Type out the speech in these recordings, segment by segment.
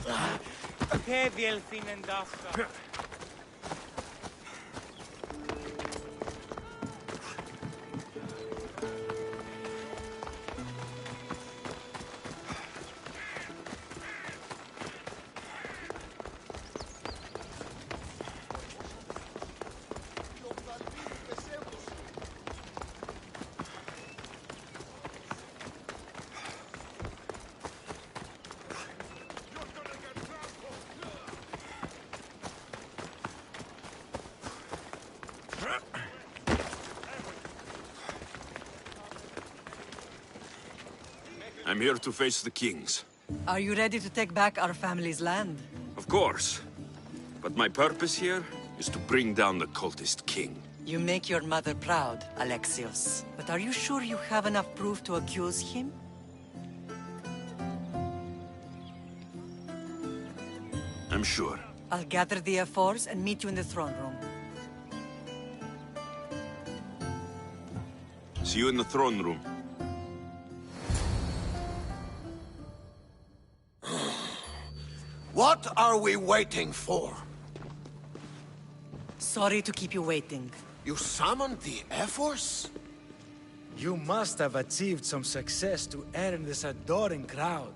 Che viel finen Daca. I'm here to face the kings. Are you ready to take back our family's land? Of course. But my purpose here is to bring down the cultist king. You make your mother proud, Alexios. But are you sure you have enough proof to accuse him? I'm sure. I'll gather the F4s and meet you in the throne room. See you in the throne room. What are we waiting for? Sorry to keep you waiting. You summoned the F-Force? You must have achieved some success to earn this adoring crowd.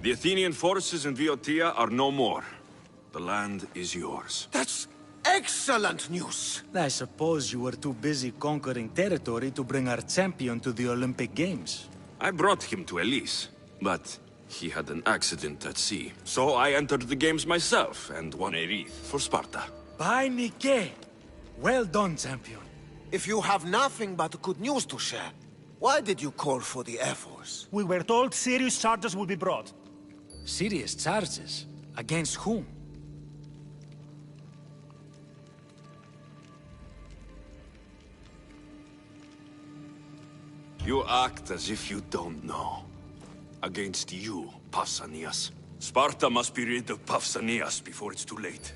The Athenian forces in Viotia are no more. The land is yours. That's excellent news! I suppose you were too busy conquering territory to bring our champion to the Olympic Games. I brought him to Elise, but he had an accident at sea. So I entered the games myself and won a wreath for Sparta. By Nike! Well done, champion. If you have nothing but good news to share, why did you call for the F-Force? We were told serious charges would be brought. Serious charges? Against whom? You act as if you don't know. Against you, Pausanias. Sparta must be rid of Pausanias before it's too late.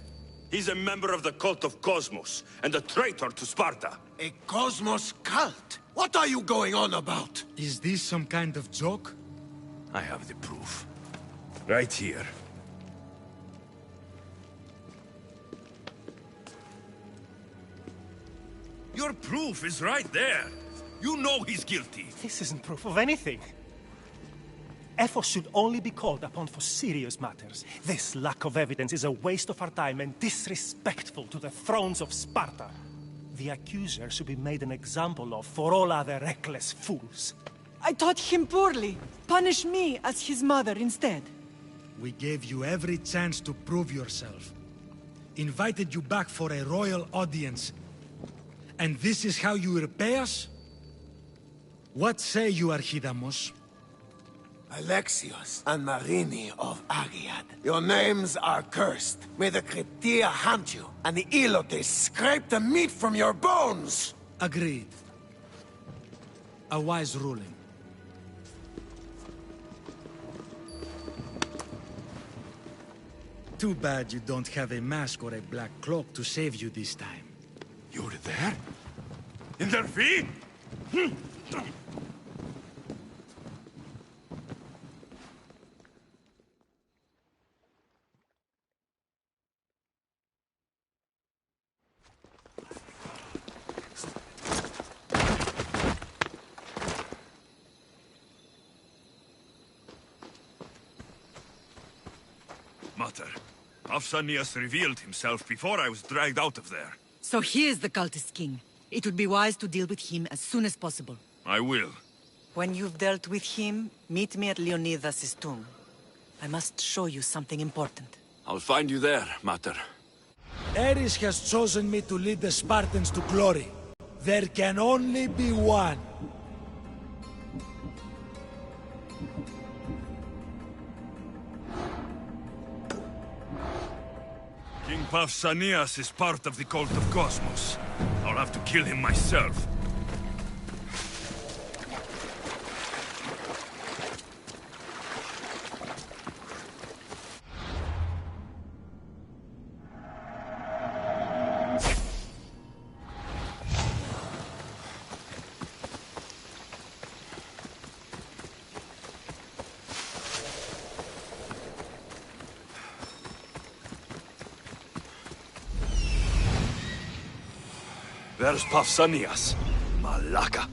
He's a member of the cult of Cosmos, and a traitor to Sparta. A Cosmos cult? What are you going on about? Is this some kind of joke? I have the proof. Right here. Your proof is right there. You know he's guilty. This isn't proof of anything. Ephos should only be called upon for serious matters. This lack of evidence is a waste of our time and disrespectful to the thrones of Sparta. The accuser should be made an example of for all other reckless fools. I taught him poorly. Punish me as his mother instead. We gave you every chance to prove yourself. Invited you back for a royal audience. And this is how you repay us? What say you, Archidamos? Alexios and Marini of Agiad. Your names are cursed. May the Cretea hunt you, and the Ilotes scrape the meat from your bones! Agreed. A wise ruling. Too bad you don't have a mask or a black cloak to save you this time. You were there? In their feet? Mater, Pausanias revealed himself before I was dragged out of there. So he is the cultist king. It would be wise to deal with him as soon as possible. I will. When you've dealt with him, meet me at Leonidas' tomb. I must show you something important. I'll find you there, Mater. Ares has chosen me to lead the Spartans to glory. There can only be one. King Pausanias is part of the cult of Cosmos. I'll have to kill him myself. Where's Pausanias? Malaka.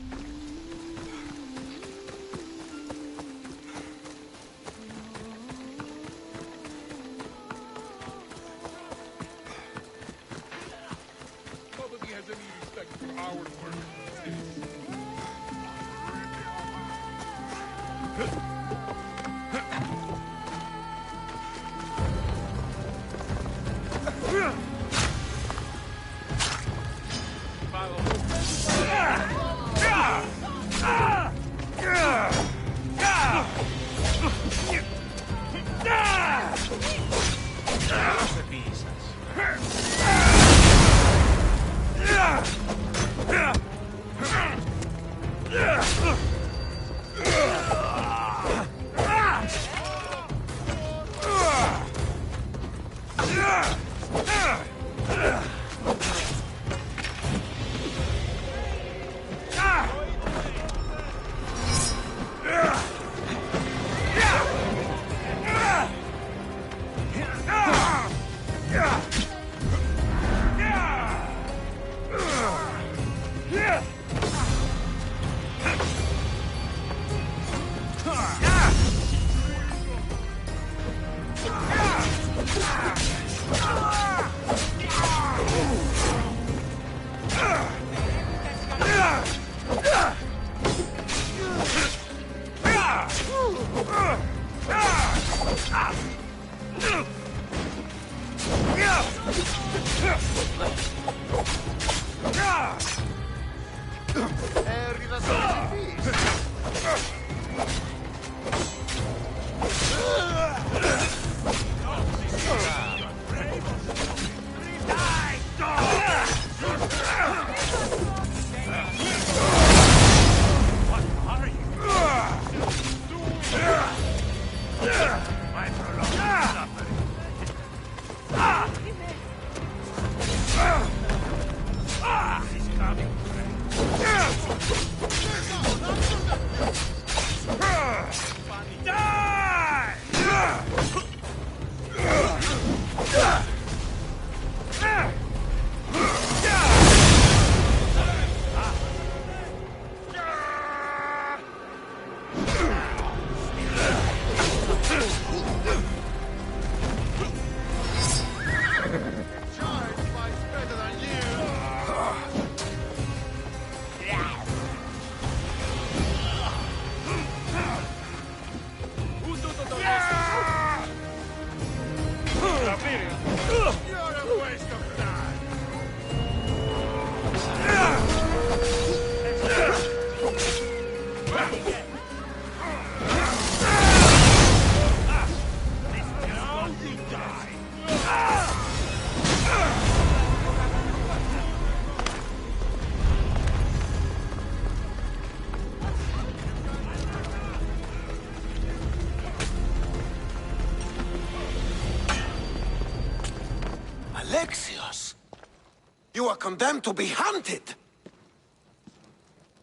Nobody has any respect for our work. You are condemned to be hunted!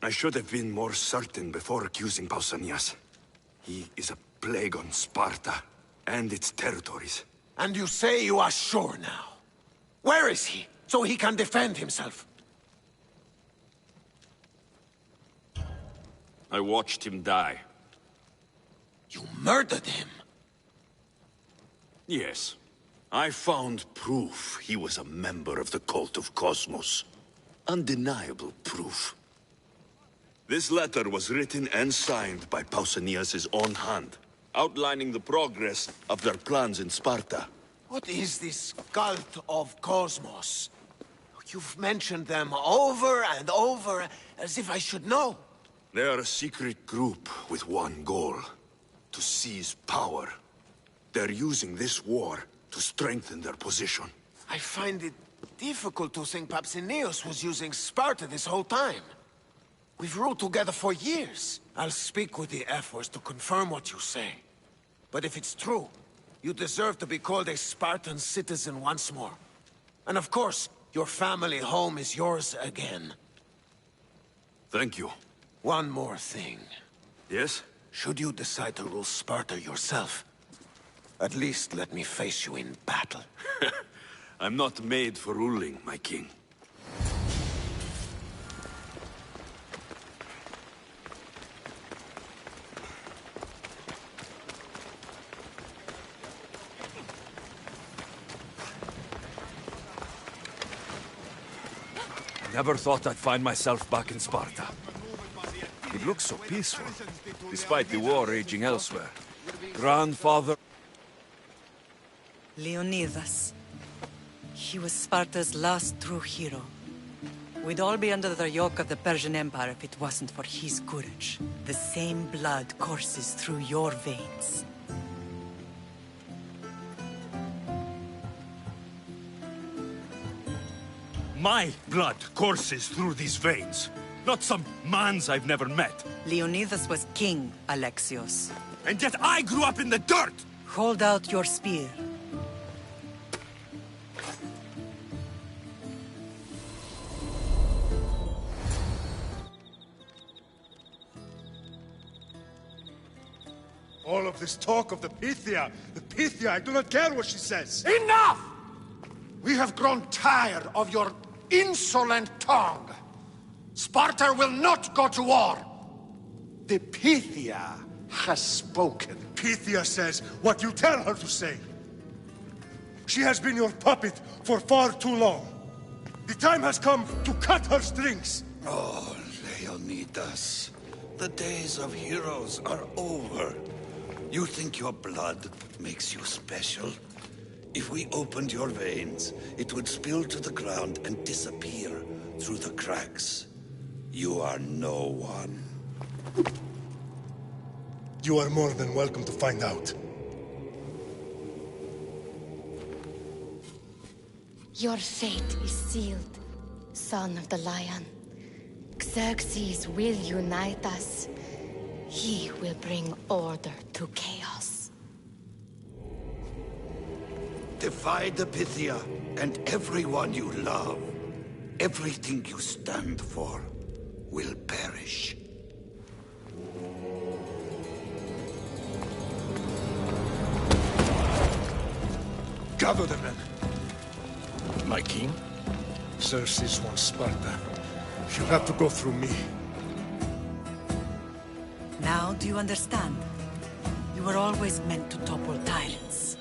I should have been more certain before accusing Pausanias. He is a plague on Sparta and its territories. And you say you are sure now? Where is he, so he can defend himself? I watched him die. You murdered him? Yes. I found proof he was a member of the cult of Cosmos. Undeniable proof. This letter was written and signed by Pausanias' own hand, outlining the progress of their plans in Sparta. What is this cult of Cosmos? You've mentioned them over and over, as if I should know. They are a secret group with one goal: to seize power. They're using this war to strengthen their position. I find it difficult to think Pausanias was using Sparta this whole time. We've ruled together for years. I'll speak with the Ephors to confirm what you say. But if it's true, you deserve to be called a Spartan citizen once more. And of course, your family home is yours again. Thank you. One more thing. Yes? Should you decide to rule Sparta yourself, at least let me face you in battle. I'm not made for ruling, my king. Never thought I'd find myself back in Sparta. It looks so peaceful, despite the war raging elsewhere. Grandfather... Leonidas. He was Sparta's last true hero. We'd all be under the yoke of the Persian Empire if it wasn't for his courage. The same blood courses through your veins. My blood courses through these veins, not some man's I've never met. Leonidas was king, Alexios. And yet I grew up in the dirt! Hold out your spear. All of this talk of the Pythia, I do not care what she says. Enough! We have grown tired of your insolent tongue. Sparta will not go to war. The Pythia has spoken. Pythia says what you tell her to say. She has been your puppet for far too long. The time has come to cut her strings. Oh, Leonidas. The days of heroes are over. You think your blood makes you special? If we opened your veins, it would spill to the ground and disappear through the cracks. You are no one. You are more than welcome to find out. Your fate is sealed, son of the lion. Xerxes will unite us. He will bring order to chaos. Defy the Pythia and everyone you love. Everything you stand for will perish. Gather the men. My king? Xerxes wants Sparta. She'll have to go through me. Now do you understand? You were always meant to topple tyrants.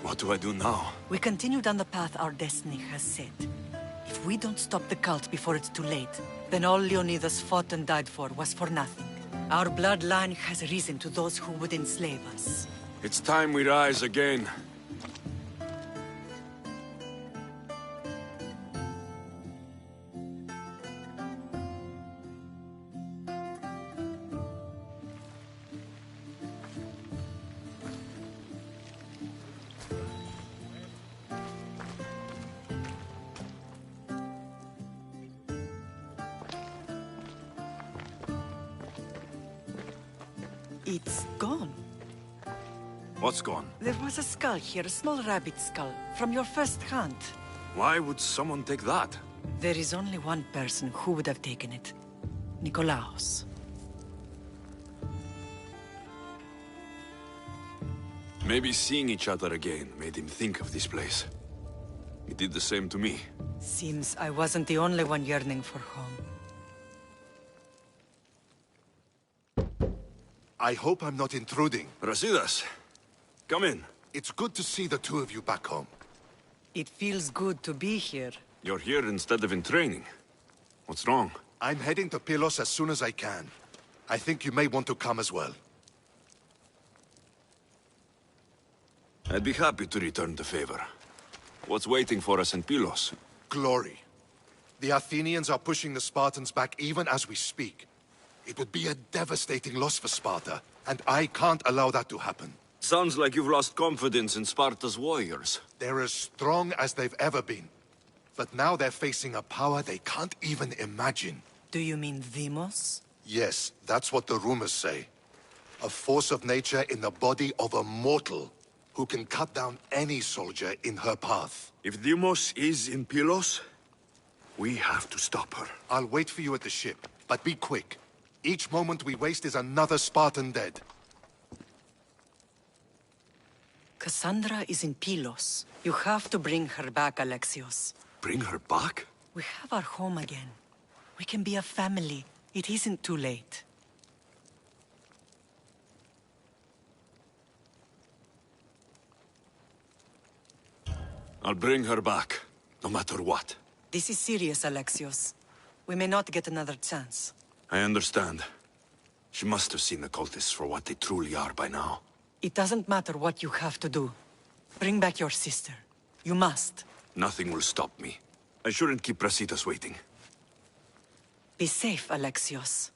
What do I do now? We continue down the path our destiny has set. If we don't stop the cult before it's too late, then all Leonidas fought and died for was for nothing. Our bloodline has risen to those who would enslave us. It's time we rise again. It's gone. What's gone? There was a skull here, a small rabbit skull, from your first hunt. Why would someone take that? There is only one person who would have taken it. Nikolaos. Maybe seeing each other again made him think of this place. He did the same to me. Seems I wasn't the only one yearning for home. I hope I'm not intruding. Brasidas, come in. It's good to see the two of you back home. It feels good to be here. You're here instead of in training. What's wrong? I'm heading to Pylos as soon as I can. I think you may want to come as well. I'd be happy to return the favor. What's waiting for us in Pylos? Glory. The Athenians are pushing the Spartans back even as we speak. It would be a devastating loss for Sparta, and I can't allow that to happen. Sounds like you've lost confidence in Sparta's warriors. They're as strong as they've ever been. But now they're facing a power they can't even imagine. Do you mean Demos? Yes, that's what the rumors say. A force of nature in the body of a mortal who can cut down any soldier in her path. If Demos is in Pylos, we have to stop her. I'll wait for you at the ship, but be quick. Each moment we waste is another Spartan dead. Cassandra is in Pylos. You have to bring her back, Alexios. Bring her back? We have our home again. We can be a family. It isn't too late. I'll bring her back, no matter what. This is serious, Alexios. We may not get another chance. I understand. She must have seen the cultists for what they truly are by now. It doesn't matter what you have to do. Bring back your sister. You must. Nothing will stop me. I shouldn't keep Brasitas waiting. Be safe, Alexios.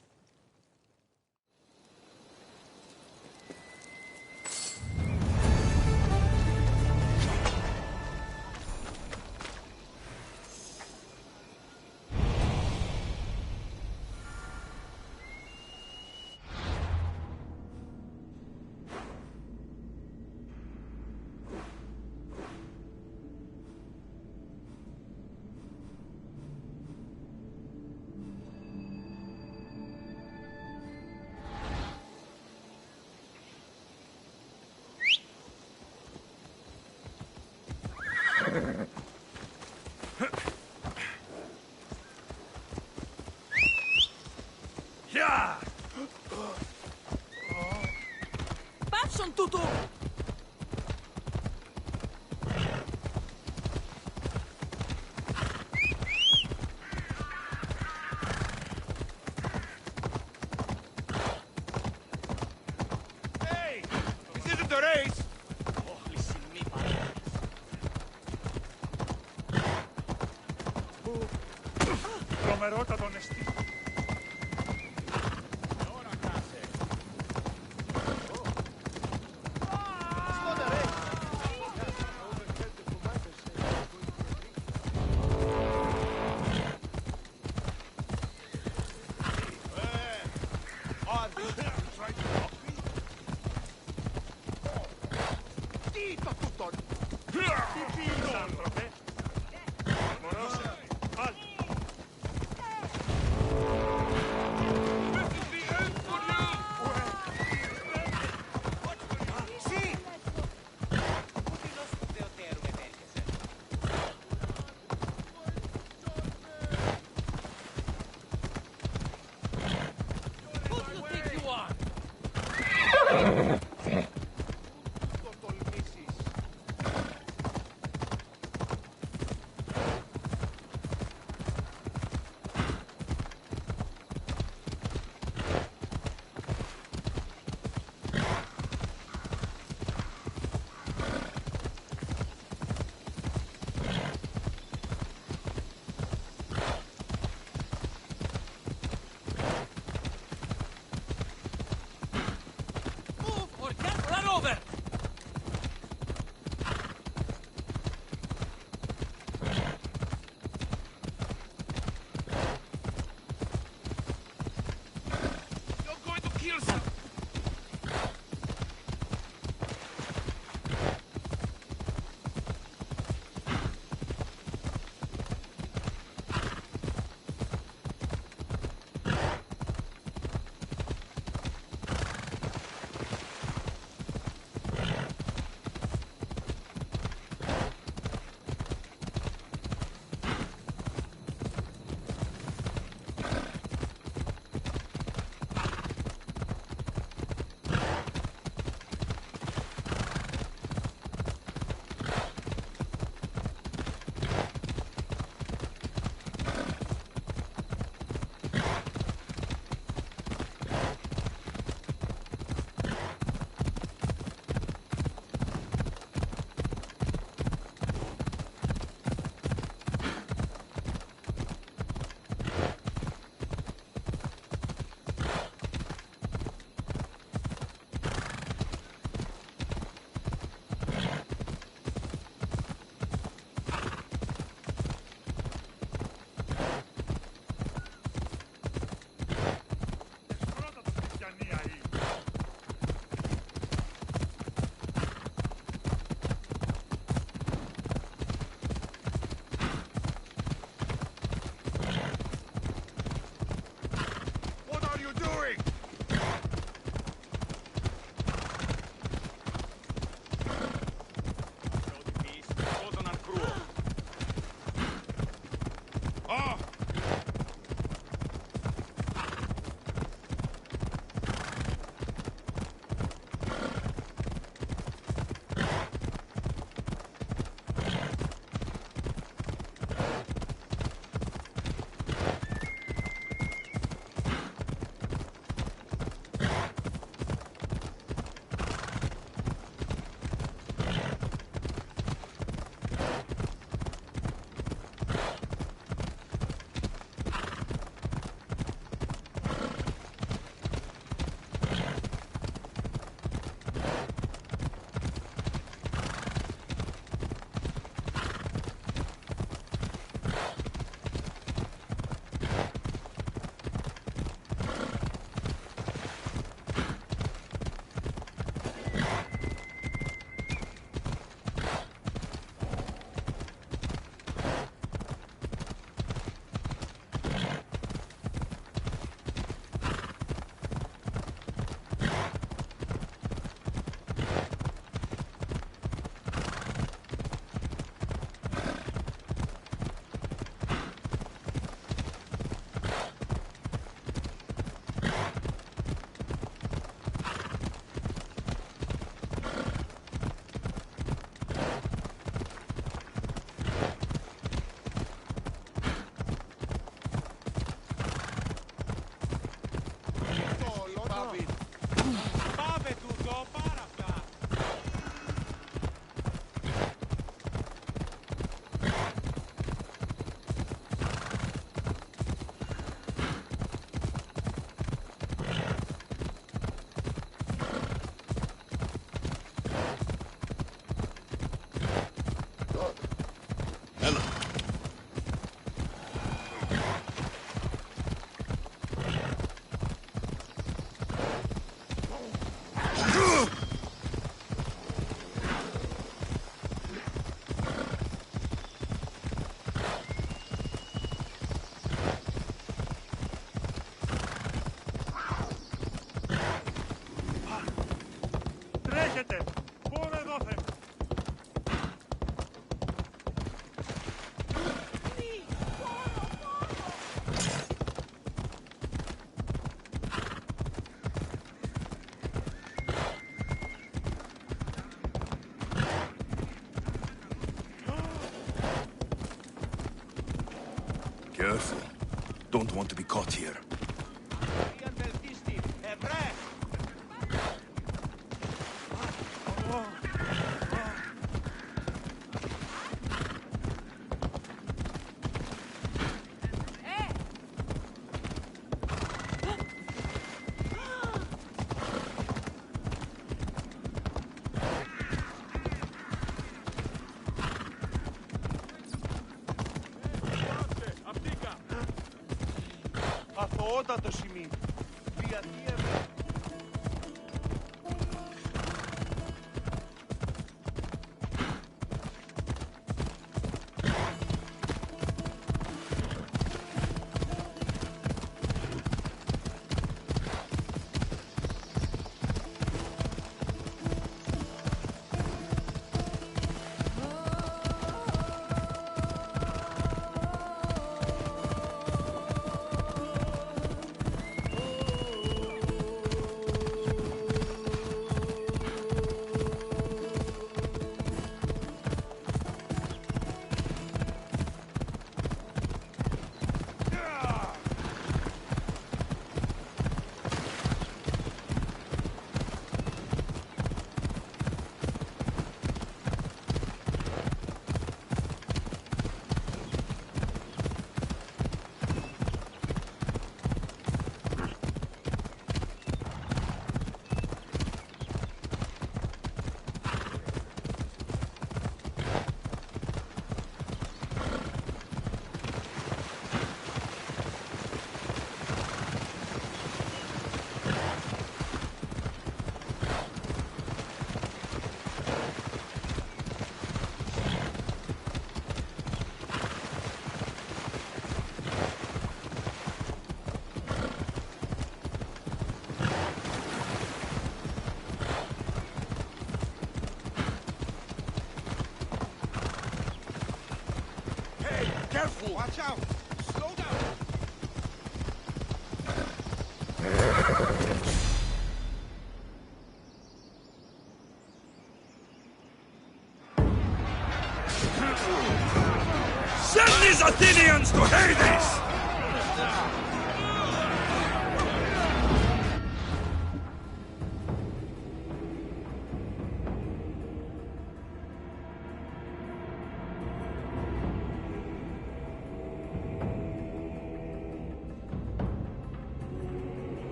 Patrzą tutu! Hey! This isn't a race! Τρομερότατο νεστή. Έρχεται! Πού με δόθε! Careful. Don't want to be caught here. Αθωότατο σημείο. Διατίευε. Careful! Watch out! Slow down! Send these Athenians to Hades!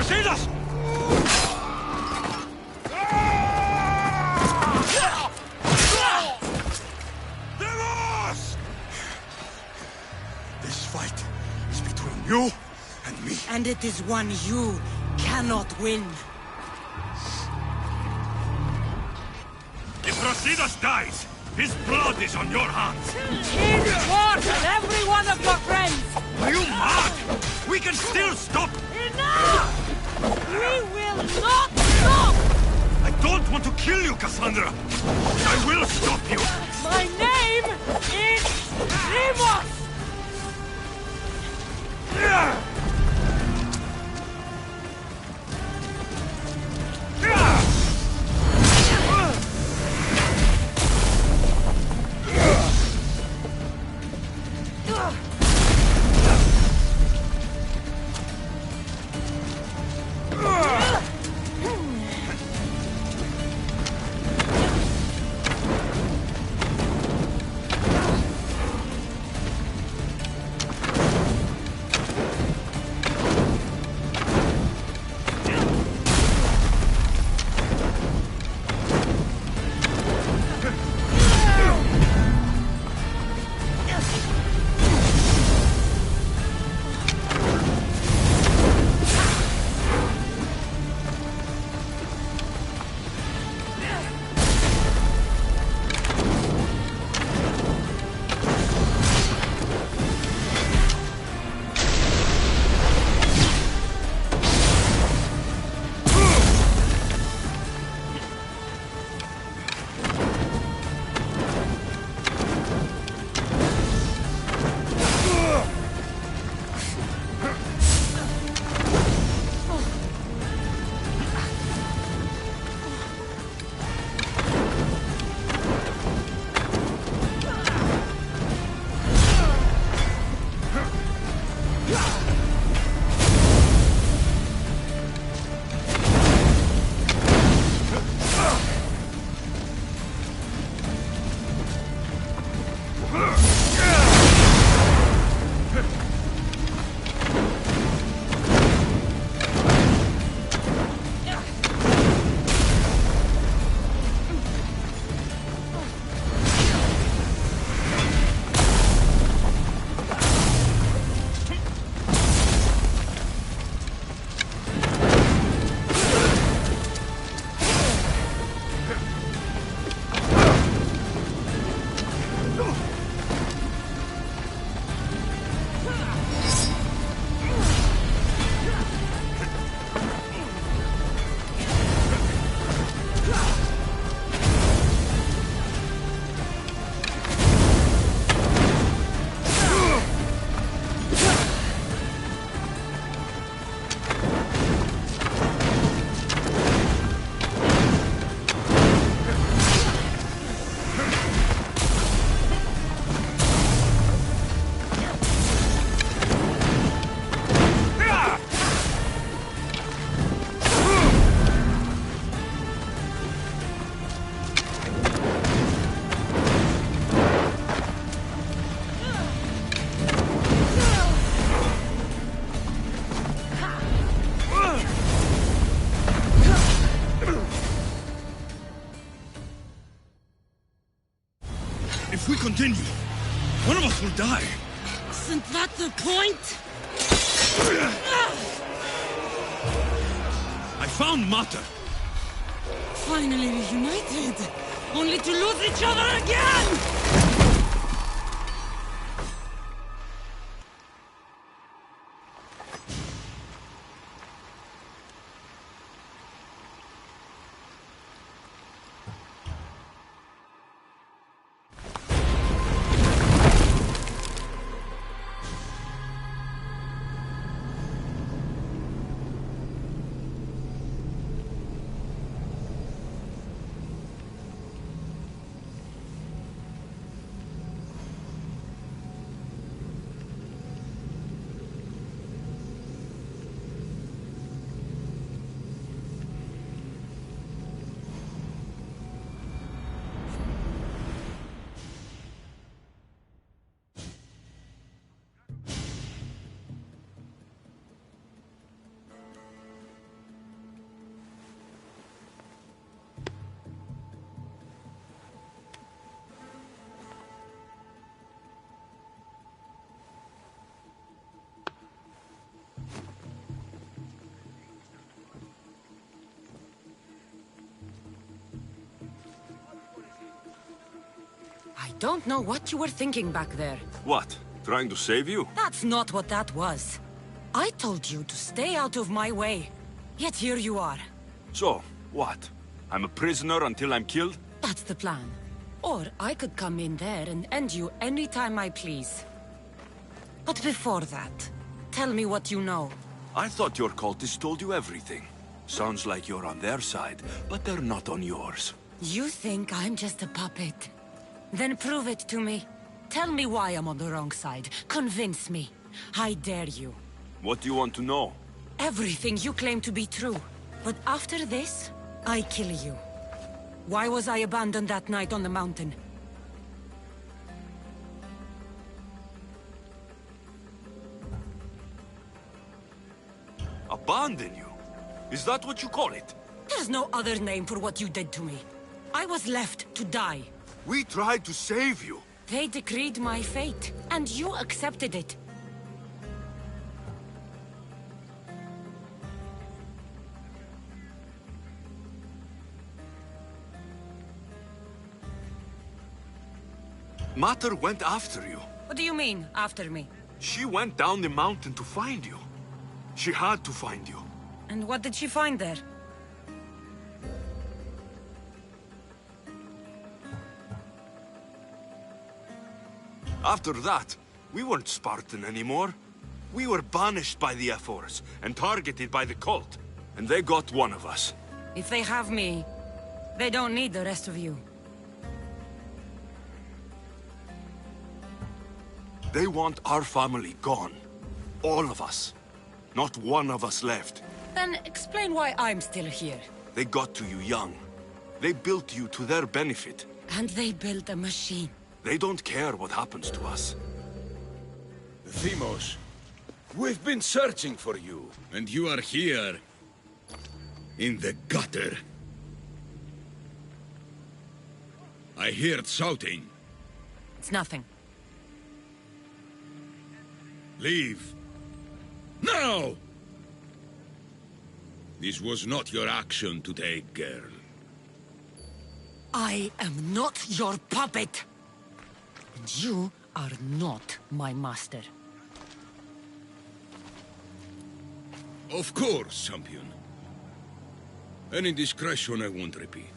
Proceedas! This fight is between you and me. And it is one you cannot win. If Proceedas dies, his blood is on your hands. His sword and every one of your friends! Are you mad? We can still stop! Enough! We will not stop! I don't want to kill you, Cassandra! I will stop you! My name is Remus! If we continue, one of us will die. Isn't that the point? I found Mater. Finally reunited, only to lose each other again! don't know what you were thinking back there. What? Trying to save you? That's not what that was. I told you to stay out of my way. Yet here you are. So, what? I'm a prisoner until I'm killed? That's the plan. Or I could come in there and end you anytime I please. But before that, tell me what you know. I thought your cultists told you everything. Sounds like you're on their side, but they're not on yours. You think I'm just a puppet? Then prove it to me. Tell me why I'm on the wrong side. Convince me. I dare you. What do you want to know? Everything you claim to be true. But after this, I kill you. Why was I abandoned that night on the mountain? Abandon you? Is that what you call it? There's no other name for what you did to me. I was left to die. We tried to save you. They decreed my fate, and you accepted it. Mater went after you. What do you mean, after me? She went down the mountain to find you. She had to find you. And what did she find there? After that, we weren't Spartan anymore. We were banished by the Ephors and targeted by the cult. And they got one of us. If they have me, they don't need the rest of you. They want our family gone. All of us. Not one of us left. Then explain why I'm still here. They got to you young. They built you to their benefit. And they built a machine. They don't care what happens to us. Themos, we've been searching for you. And you are here. In the gutter. I heard shouting. It's nothing. Leave. Now! This was not your action to take, girl. I am not your puppet. And you are not my master. Of course, champion. Any indiscretion I won't repeat.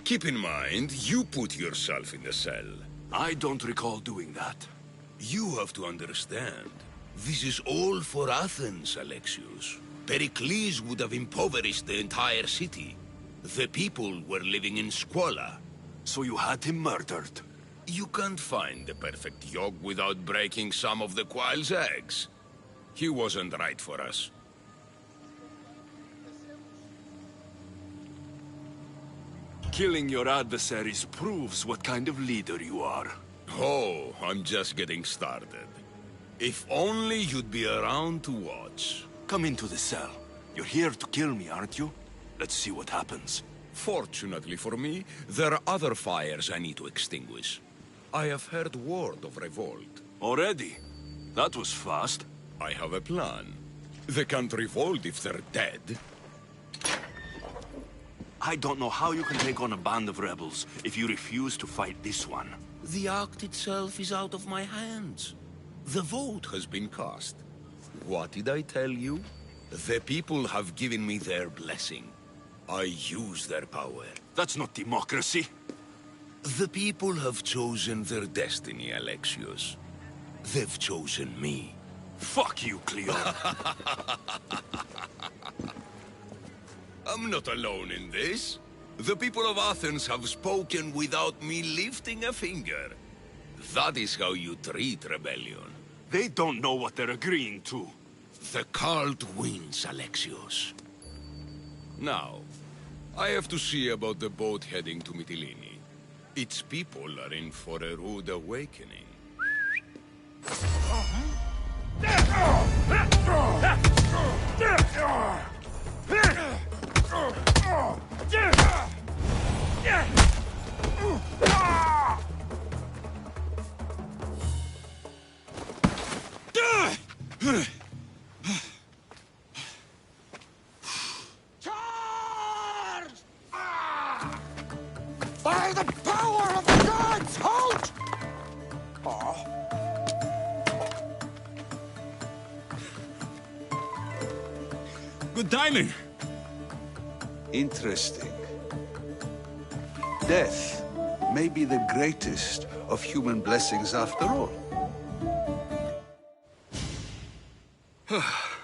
Keep in mind, you put yourself in the cell. I don't recall doing that. You have to understand. This is all for Athens, Alexios. Pericles would have impoverished the entire city. The people were living in squalor. So you had him murdered? You can't find the perfect yolk without breaking some of the quail's eggs. He wasn't right for us. Killing your adversaries proves what kind of leader you are. Oh, I'm just getting started. If only you'd be around to watch. Come into the cell. You're here to kill me, aren't you? Let's see what happens. Fortunately for me, there are other fires I need to extinguish. I have heard word of revolt. Already? That was fast. I have a plan. They can't revolt if they're dead. I don't know how you can take on a band of rebels if you refuse to fight this one. The act itself is out of my hands. The vote has been cast. What did I tell you? The people have given me their blessing. I use their power. That's not democracy. The people have chosen their destiny, Alexios. They've chosen me. Fuck you, Cleo. I'm not alone in this. The people of Athens have spoken without me lifting a finger. That is how you treat rebellion. They don't know what they're agreeing to. The cult wins, Alexios. Now, I have to see about the boat heading to Mytilene. Its people are in for a rude awakening. By the power of the gods! Halt! Good timing. Interesting. Death may be the greatest of human blessings after all.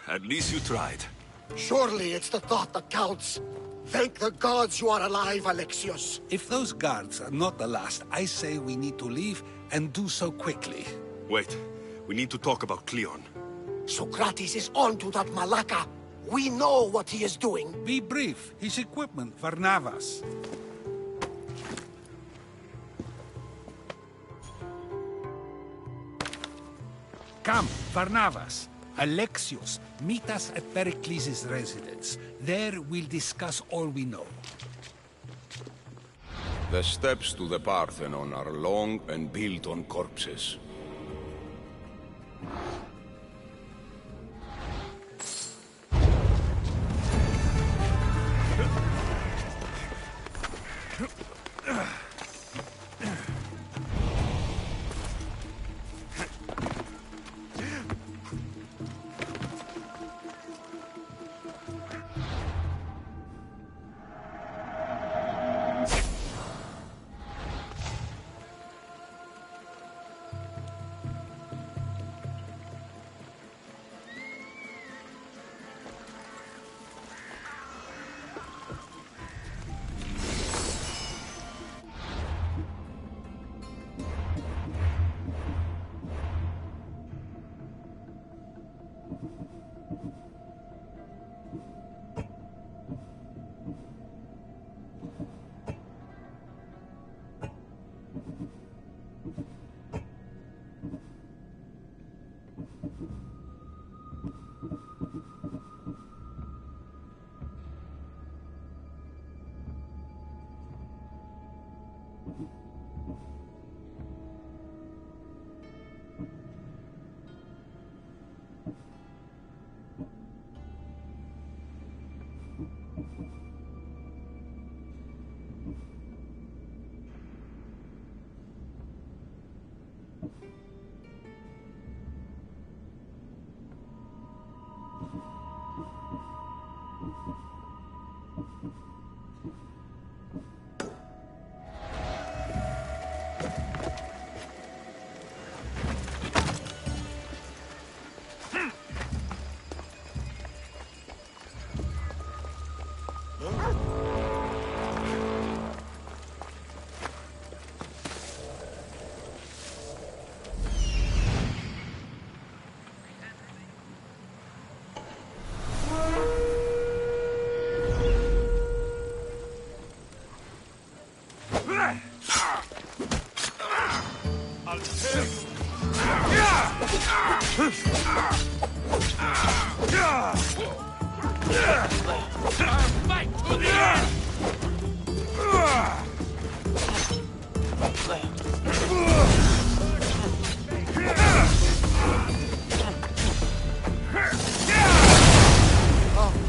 At least you tried. Surely it's the thought that counts. Thank the gods you are alive, Alexios. If those guards are not the last, I say we need to leave and do so quickly. Wait, we need to talk about Cleon. Socrates is on to that Malaka. We know what he is doing. Be brief. His equipment, Varnavas. Come, Varnavas. Alexios, meet us at Pericles' residence. There we'll discuss all we know. The steps to the Parthenon are long and built on corpses.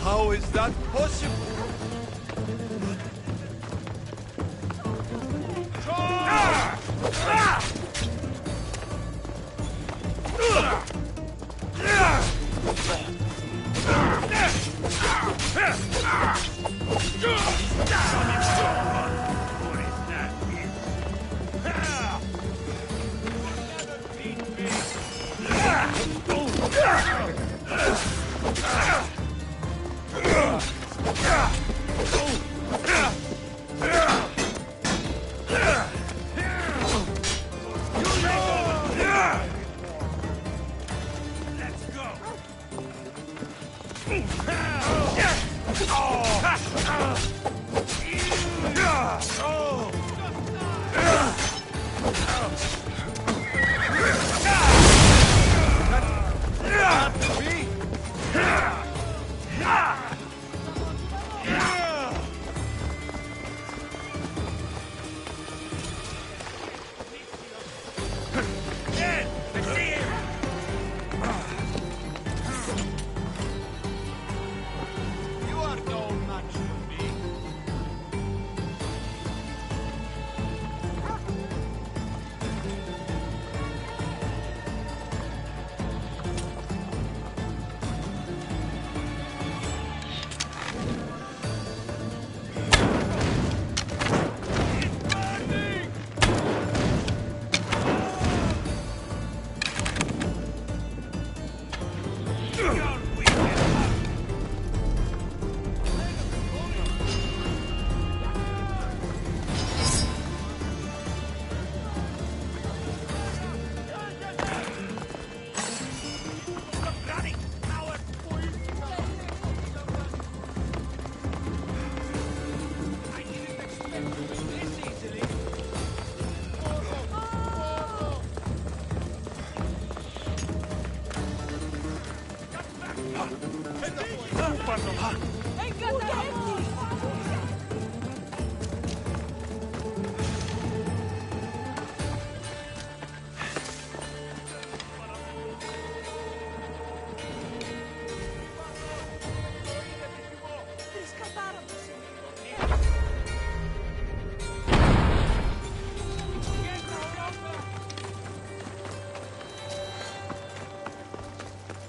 How is that possible?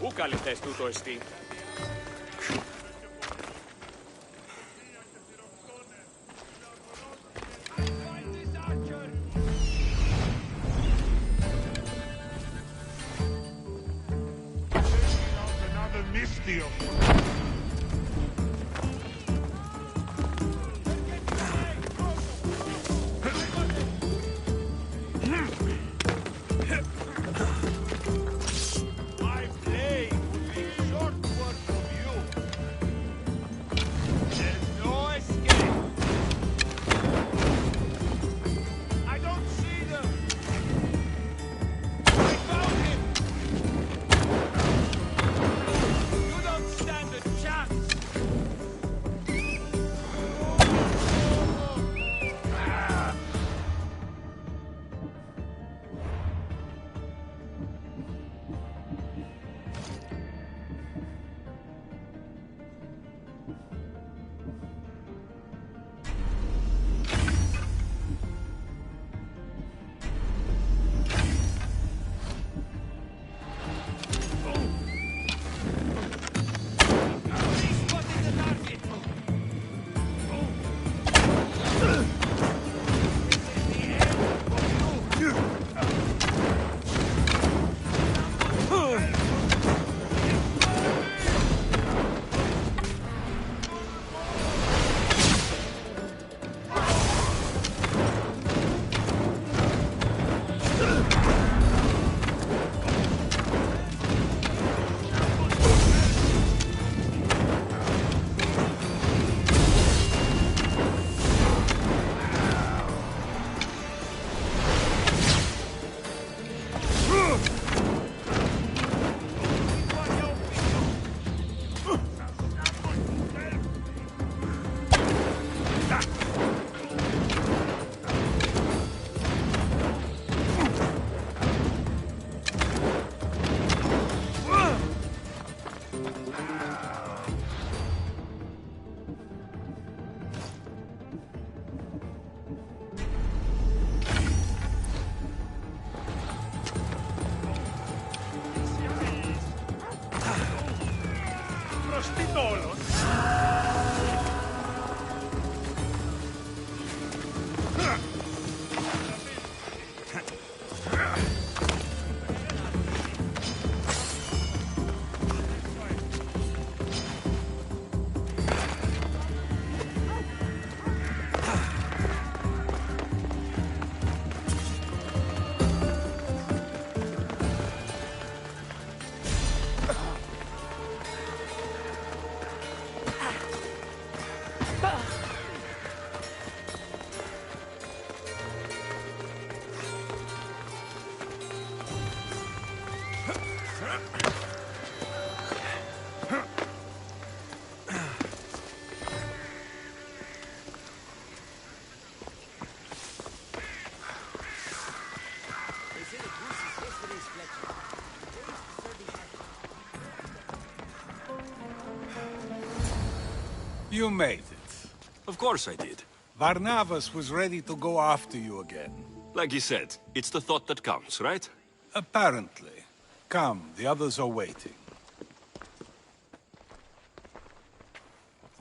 Ucalites tuto esti. Another mistio. You made it. Of course I did. Varnavas was ready to go after you again. Like he said, it's the thought that counts, right? Apparently. Come, the others are waiting.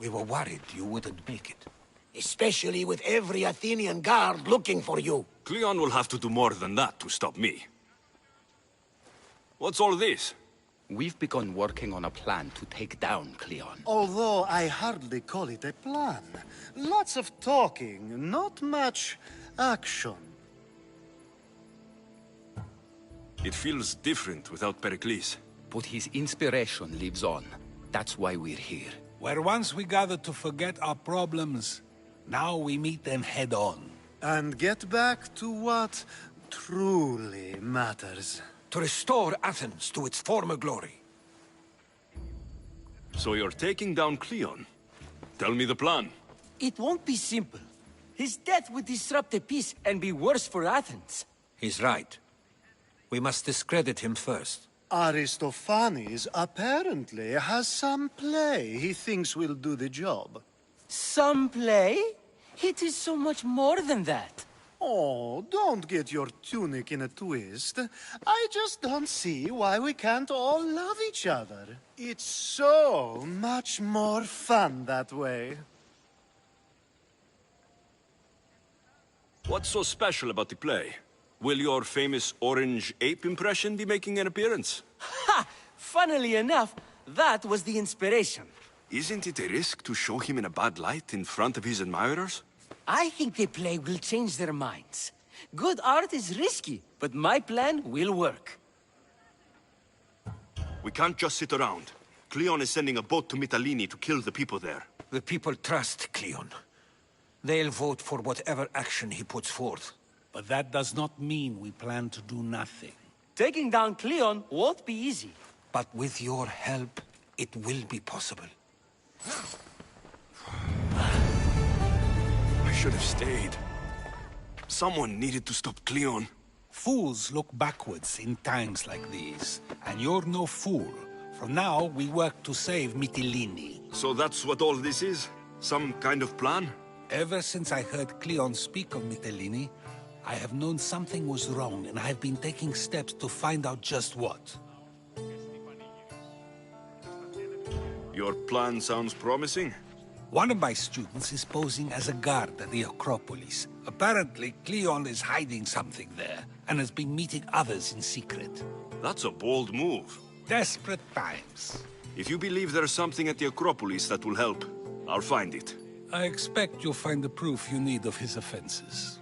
We were worried you wouldn't make it. Especially with every Athenian guard looking for you. Cleon will have to do more than that to stop me. What's all this? We've begun working on a plan to take down Cleon. Although I hardly call it a plan. Lots of talking, not much action. It feels different without Pericles. But his inspiration lives on. That's why we're here. Where once we gathered to forget our problems, now we meet them head on. And get back to what truly matters. To restore Athens to its former glory. So you're taking down Cleon. Tell me the plan. It won't be simple. His death would disrupt the peace and be worse for Athens. He's right. We must discredit him first. Aristophanes apparently has some play he thinks will do the job. Some play? It is so much more than that. Oh, don't get your tunic in a twist. I just don't see why we can't all love each other. It's so much more fun that way. What's so special about the play? Will your famous orange ape impression be making an appearance? Ha! Funnily enough, that was the inspiration. Isn't it a risk to show him in a bad light in front of his admirers? I think the play will change their minds. Good art is risky, but my plan will work. We can't just sit around. Cleon is sending a boat to Mytilene to kill the people there. The people trust Cleon. They'll vote for whatever action he puts forth. But that does not mean we plan to do nothing. Taking down Cleon won't be easy. But with your help, it will be possible. I should have stayed. Someone needed to stop Cleon. Fools look backwards in times like these. And you're no fool. From now, we work to save Mytilene. So that's what all this is? Some kind of plan? Ever since I heard Cleon speak of Mytilene, I have known something was wrong, and I have been taking steps to find out just what. Your plan sounds promising. One of my students is posing as a guard at the Acropolis. Apparently, Cleon is hiding something there, and has been meeting others in secret. That's a bold move. Desperate times. If you believe there's something at the Acropolis that will help, I'll find it. I expect you'll find the proof you need of his offenses.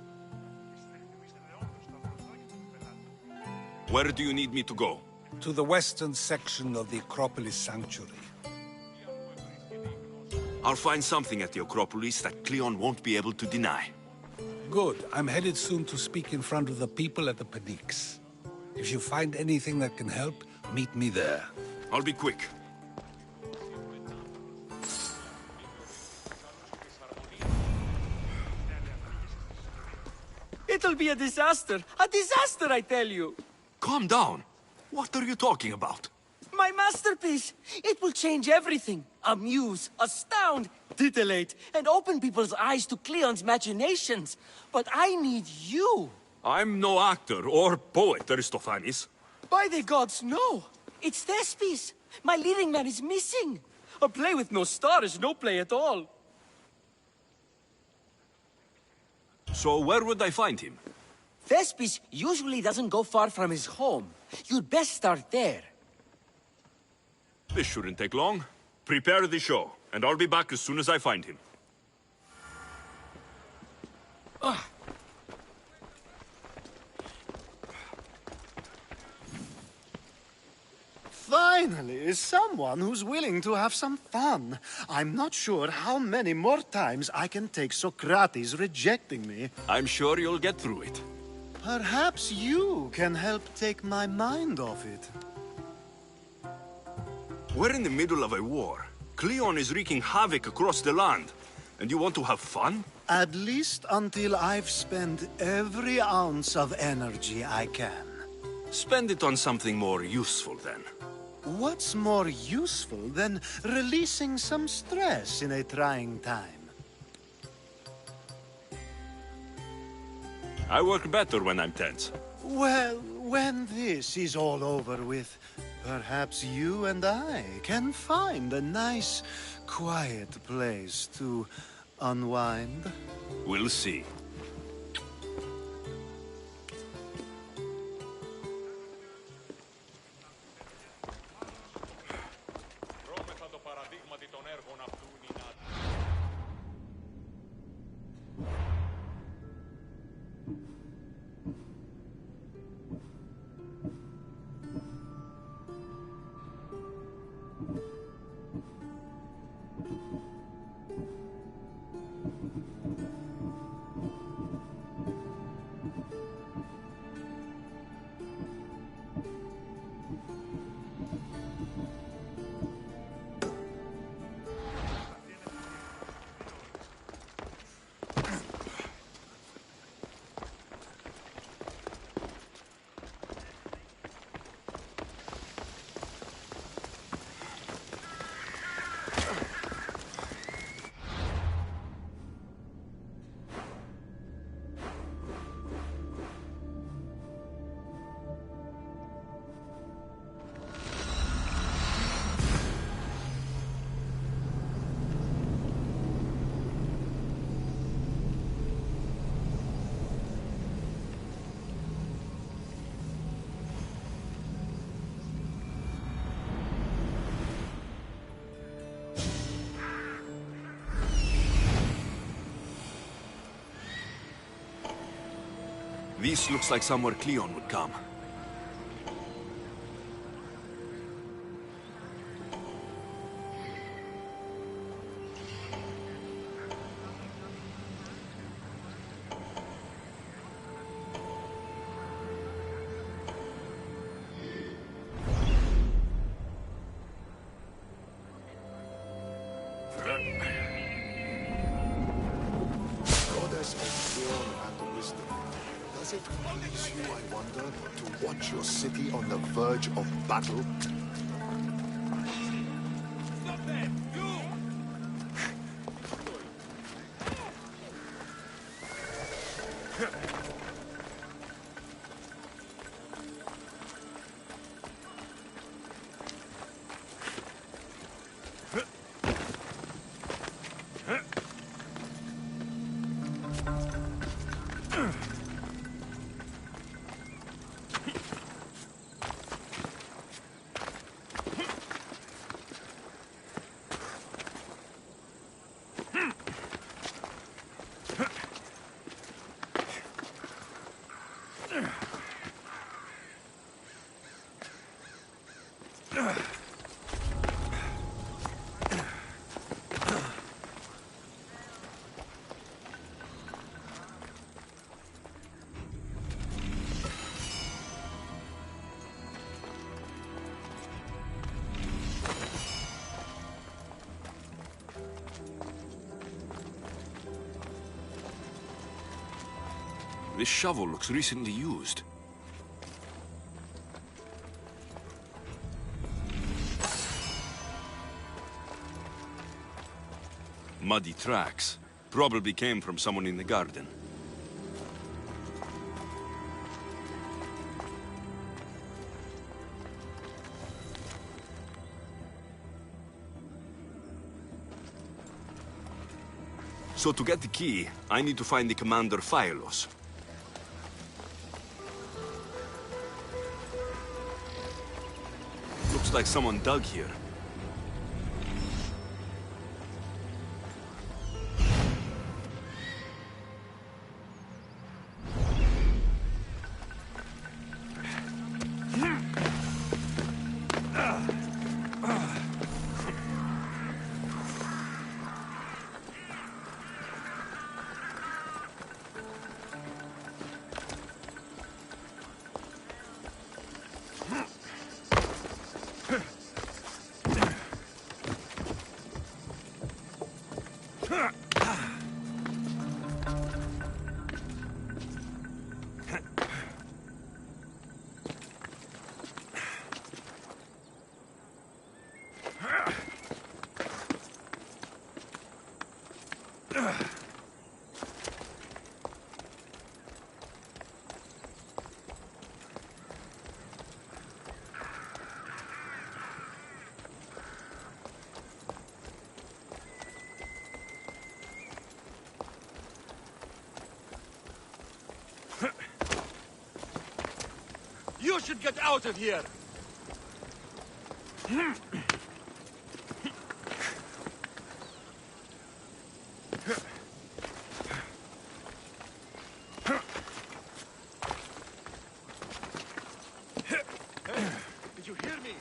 Where do you need me to go? To the western section of the Acropolis Sanctuary. I'll find something at the Acropolis that Cleon won't be able to deny. Good. I'm headed soon to speak in front of the people at the Pnyx. If you find anything that can help, meet me there. I'll be quick. It'll be a disaster. A disaster, I tell you. Calm down. What are you talking about? My masterpiece! It will change everything. Amuse, astound, titillate, and open people's eyes to Cleon's machinations. But I need you. I'm no actor or poet, Aristophanes. By the gods, no. It's Thespis. My leading man is missing. A play with no star is no play at all. So where would I find him? Thespis usually doesn't go far from his home. You'd best start there. This shouldn't take long. Prepare the show, and I'll be back as soon as I find him. Finally, someone who's willing to have some fun. I'm not sure how many more times I can take Socrates rejecting me. I'm sure you'll get through it. Perhaps you can help take my mind off it. We're in the middle of a war. Cleon is wreaking havoc across the land. And you want to have fun? At least until I've spent every ounce of energy I can. Spend it on something more useful, then. What's more useful than releasing some stress in a trying time? I work better when I'm tense. Well, when this is all over with, perhaps you and I can find a nice, quiet place to unwind. We'll see. This looks like somewhere Cleon would come. Goddess of wisdom and wisdom. Does it please you, I wonder, to watch your city on the verge of battle? Stop them! You! This shovel looks recently used. Muddy tracks. Probably came from someone in the garden. So to get the key, I need to find the commander Phylos. Looks like someone dug here. You should get out of here! Did you hear me?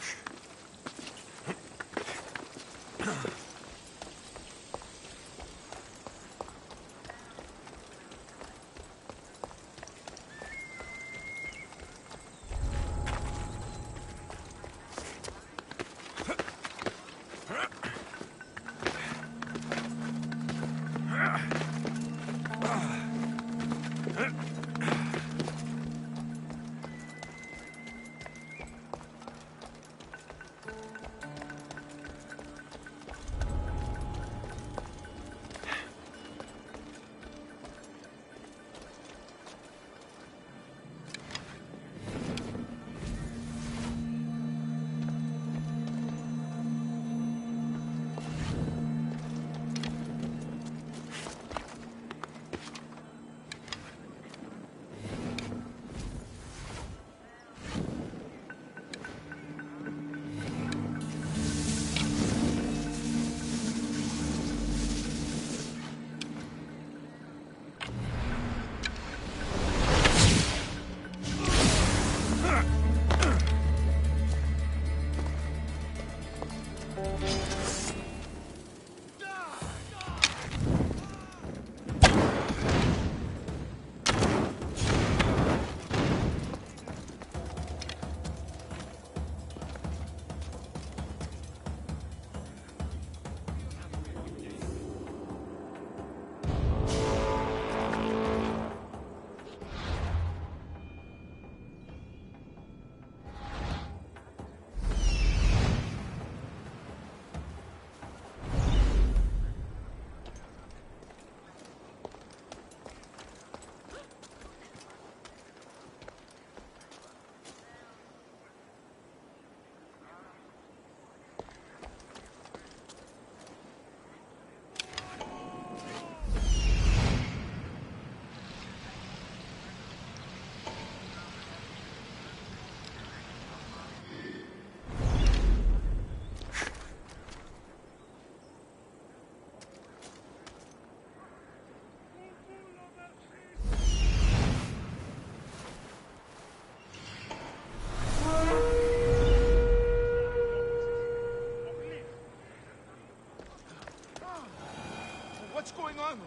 What's going on?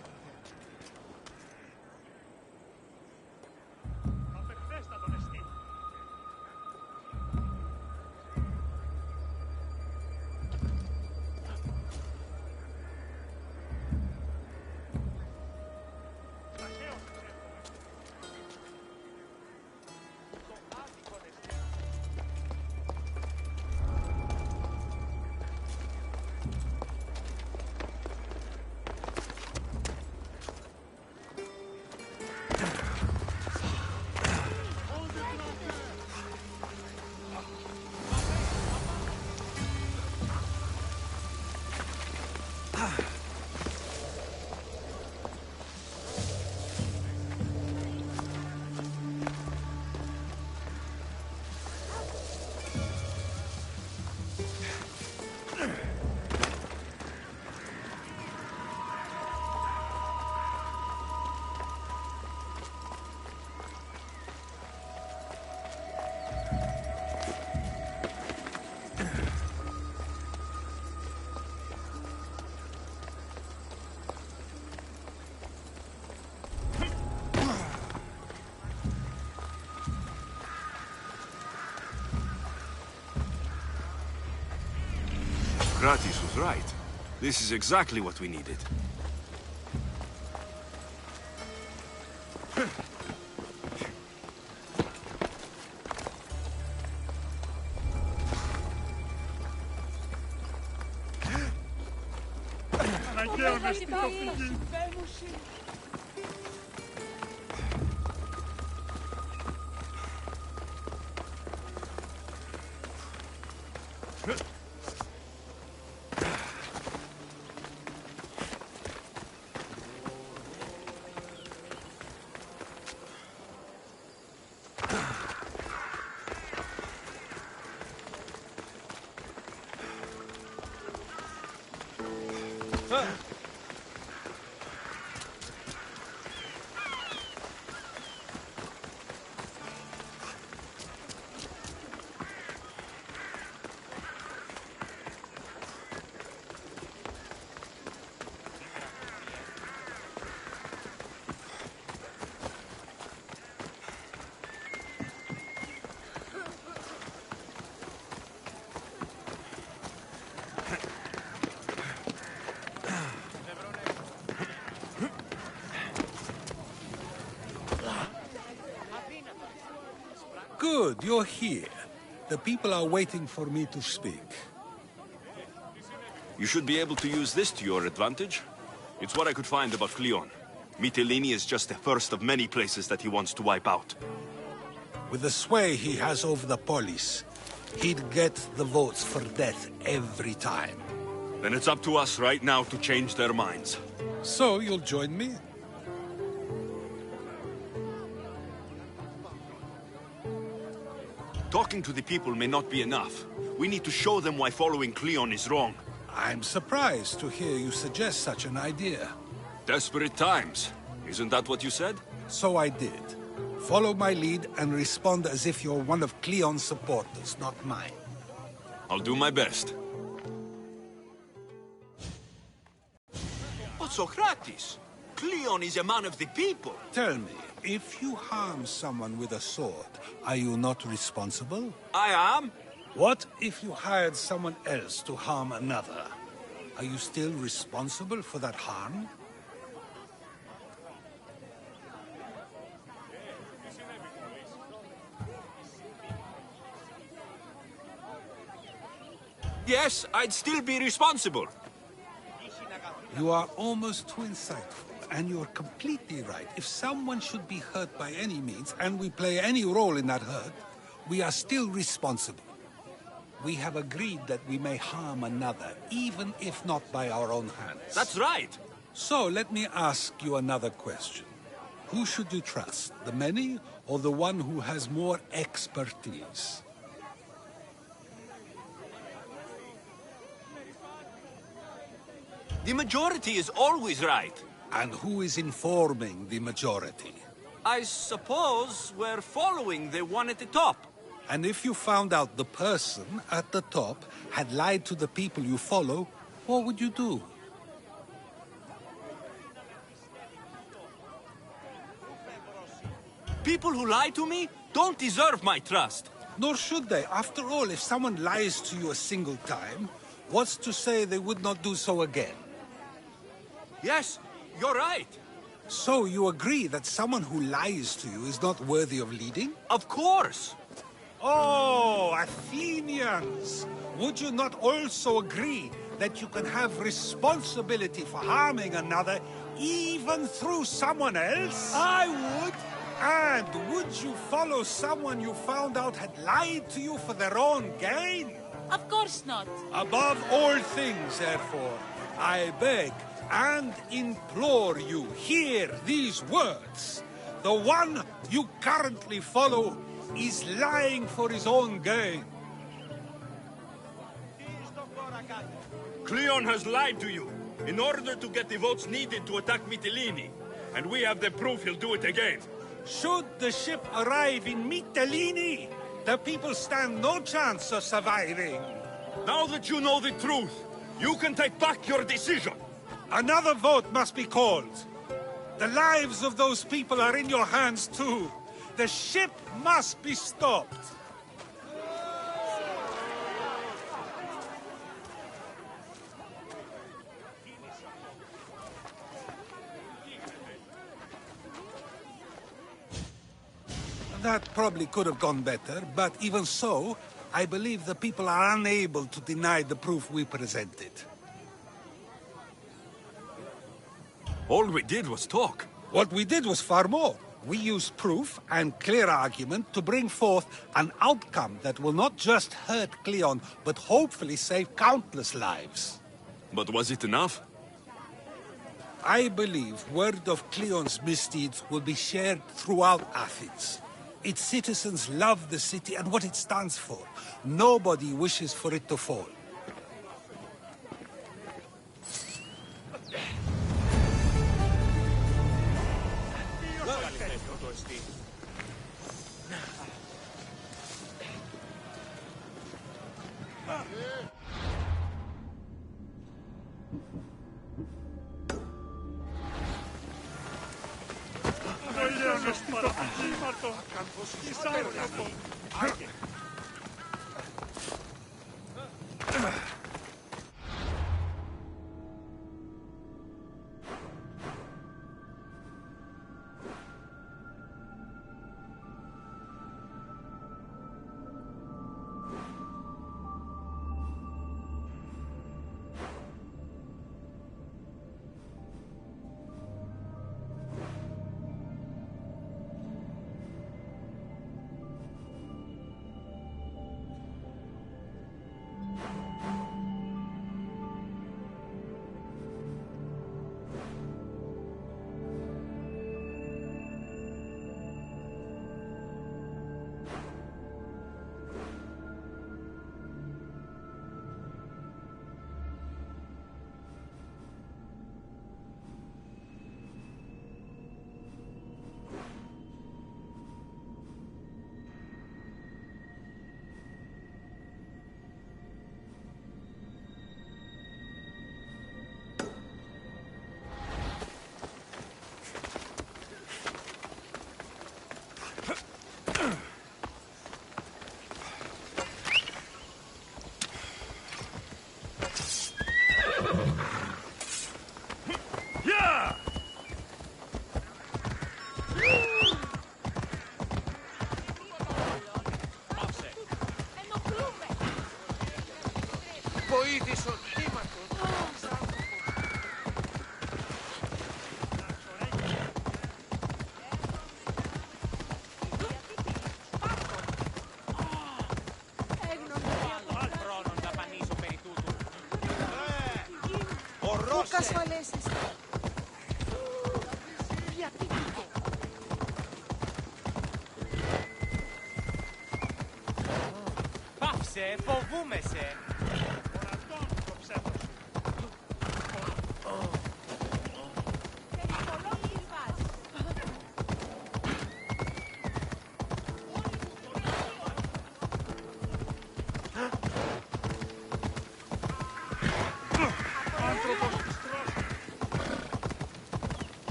Gratis was right. This is exactly what we needed. Good, you're here. The people are waiting for me to speak. You should be able to use this to your advantage. It's what I could find about Cleon. Mytilene is just the first of many places that he wants to wipe out. With the sway he has over the police, he'd get the votes for death every time. Then it's up to us right now to change their minds. So you'll join me? Talking to the people may not be enough. We need to show them why following Cleon is wrong. I'm surprised to hear you suggest such an idea. Desperate times. Isn't that what you said? So I did. Follow my lead and respond as if you're one of Cleon's supporters, not mine. I'll do my best. But Socrates, Cleon is a man of the people. Tell me, if you harm someone with a sword, are you not responsible? I am. What if you hired someone else to harm another? Are you still responsible for that harm? Yes, I'd still be responsible. You are almost too insightful, and you're completely right. If someone should be hurt by any means, and we play any role in that hurt, we are still responsible. We have agreed that we may harm another, even if not by our own hands. That's right. So let me ask you another question. Who should you trust, the many or the one who has more expertise? The majority is always right. And who is informing the majority? I suppose we're following the one at the top. And if you found out the person at the top had lied to the people you follow, what would you do? People who lie to me don't deserve my trust. Nor should they. After all, if someone lies to you a single time, what's to say they would not do so again? Yes, you're right. So you agree that someone who lies to you is not worthy of leading? Of course. Oh, Athenians! Would you not also agree that you can have responsibility for harming another even through someone else? I would. And would you follow someone you found out had lied to you for their own gain? Of course not. Above all things, therefore, I beg and implore you, hear these words. The one you currently follow is lying for his own gain. Cleon has lied to you in order to get the votes needed to attack Mytilene. And we have the proof he'll do it again. Should the ship arrive in Mytilene, the people stand no chance of surviving. Now that you know the truth, you can take back your decision. Another vote must be called. The lives of those people are in your hands too. The ship must be stopped. That probably could have gone better, but even so, I believe the people are unable to deny the proof we presented. All we did was talk. What we did was far more. We used proof and clear argument to bring forth an outcome that will not just hurt Cleon, but hopefully save countless lives. But was it enough? I believe word of Cleon's misdeeds will be shared throughout Athens. Its citizens love the city and what it stands for. Nobody wishes for it to fall. Πάψε, φοβούμαι σε.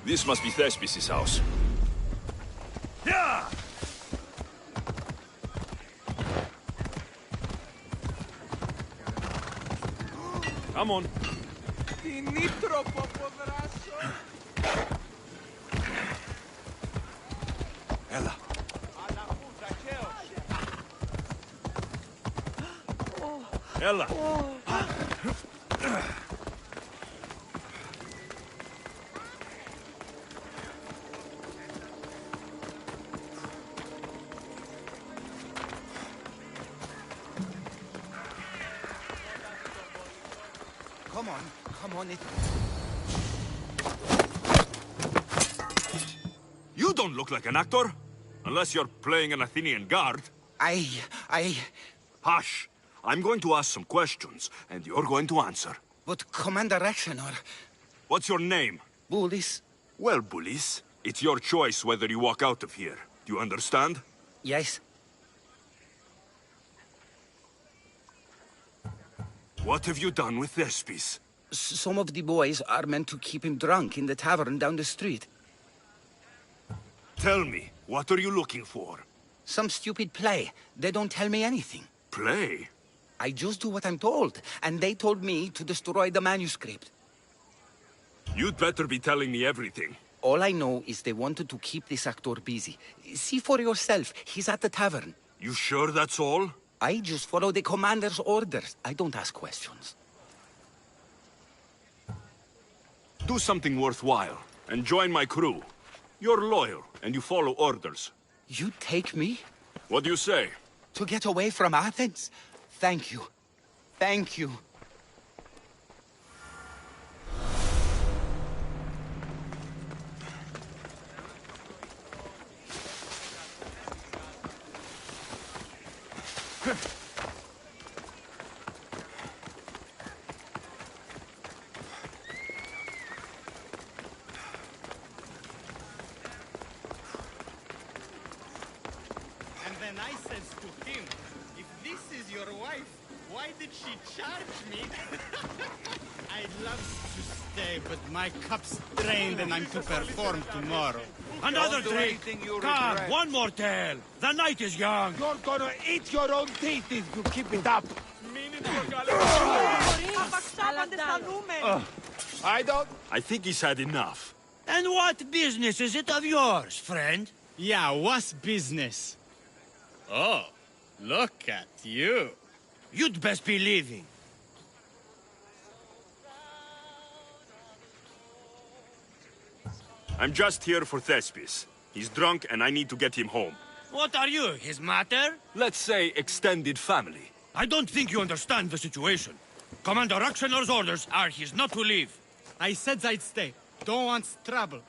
This must be Thespis' house. Yeah! Come on. Ella. Ella. Come on, You don't look like an actor. Unless you're playing an Athenian guard. Hush. I'm going to ask some questions, and you're going to answer. But Commander Rexenor... What's your name? Bullis. Well, Bullis, it's your choice whether you walk out of here. Do you understand? Yes. What have you done with Thespis? Some of the boys are meant to keep him drunk in the tavern down the street. Tell me, what are you looking for? Some stupid play. They don't tell me anything. Play? I just do what I'm told, and they told me to destroy the manuscript. You'd better be telling me everything. All I know is they wanted to keep this actor busy. See for yourself, he's at the tavern. You sure that's all? I just follow the commander's orders. I don't ask questions. Do something worthwhile, and join my crew. You're loyal, and you follow orders. You take me? What do you say? To get away from Athens? Thank you. Thank you. And then I says to him, if this is your wife, why did she charge me? I'd love to stay, but my cup's drained and I'm to perform tomorrow. Another drink! Come, one more tale! The night is young! You're gonna eat your own teeth if you keep it up! I think he's had enough. And what business is it of yours, friend? Yeah, what's business? Oh, look at you. You'd best be leaving. I'm just here for Thespis. He's drunk and I need to get him home. What are you, his mater? Let's say extended family. I don't think you understand the situation. Commander Rexenor's orders are he's not to leave. I said I'd stay. Don't want trouble.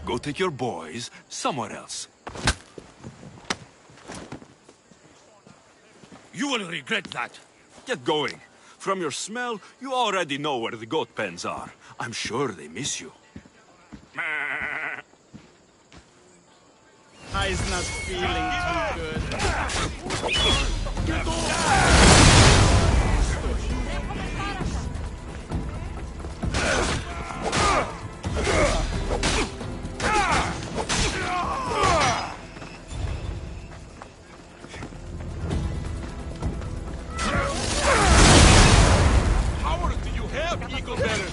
Go take your boys somewhere else. You will regret that. Get going. From your smell, you already know where the goat pens are. I'm sure they miss you. I's not feeling too good. Power do you have, Eagle Bearer?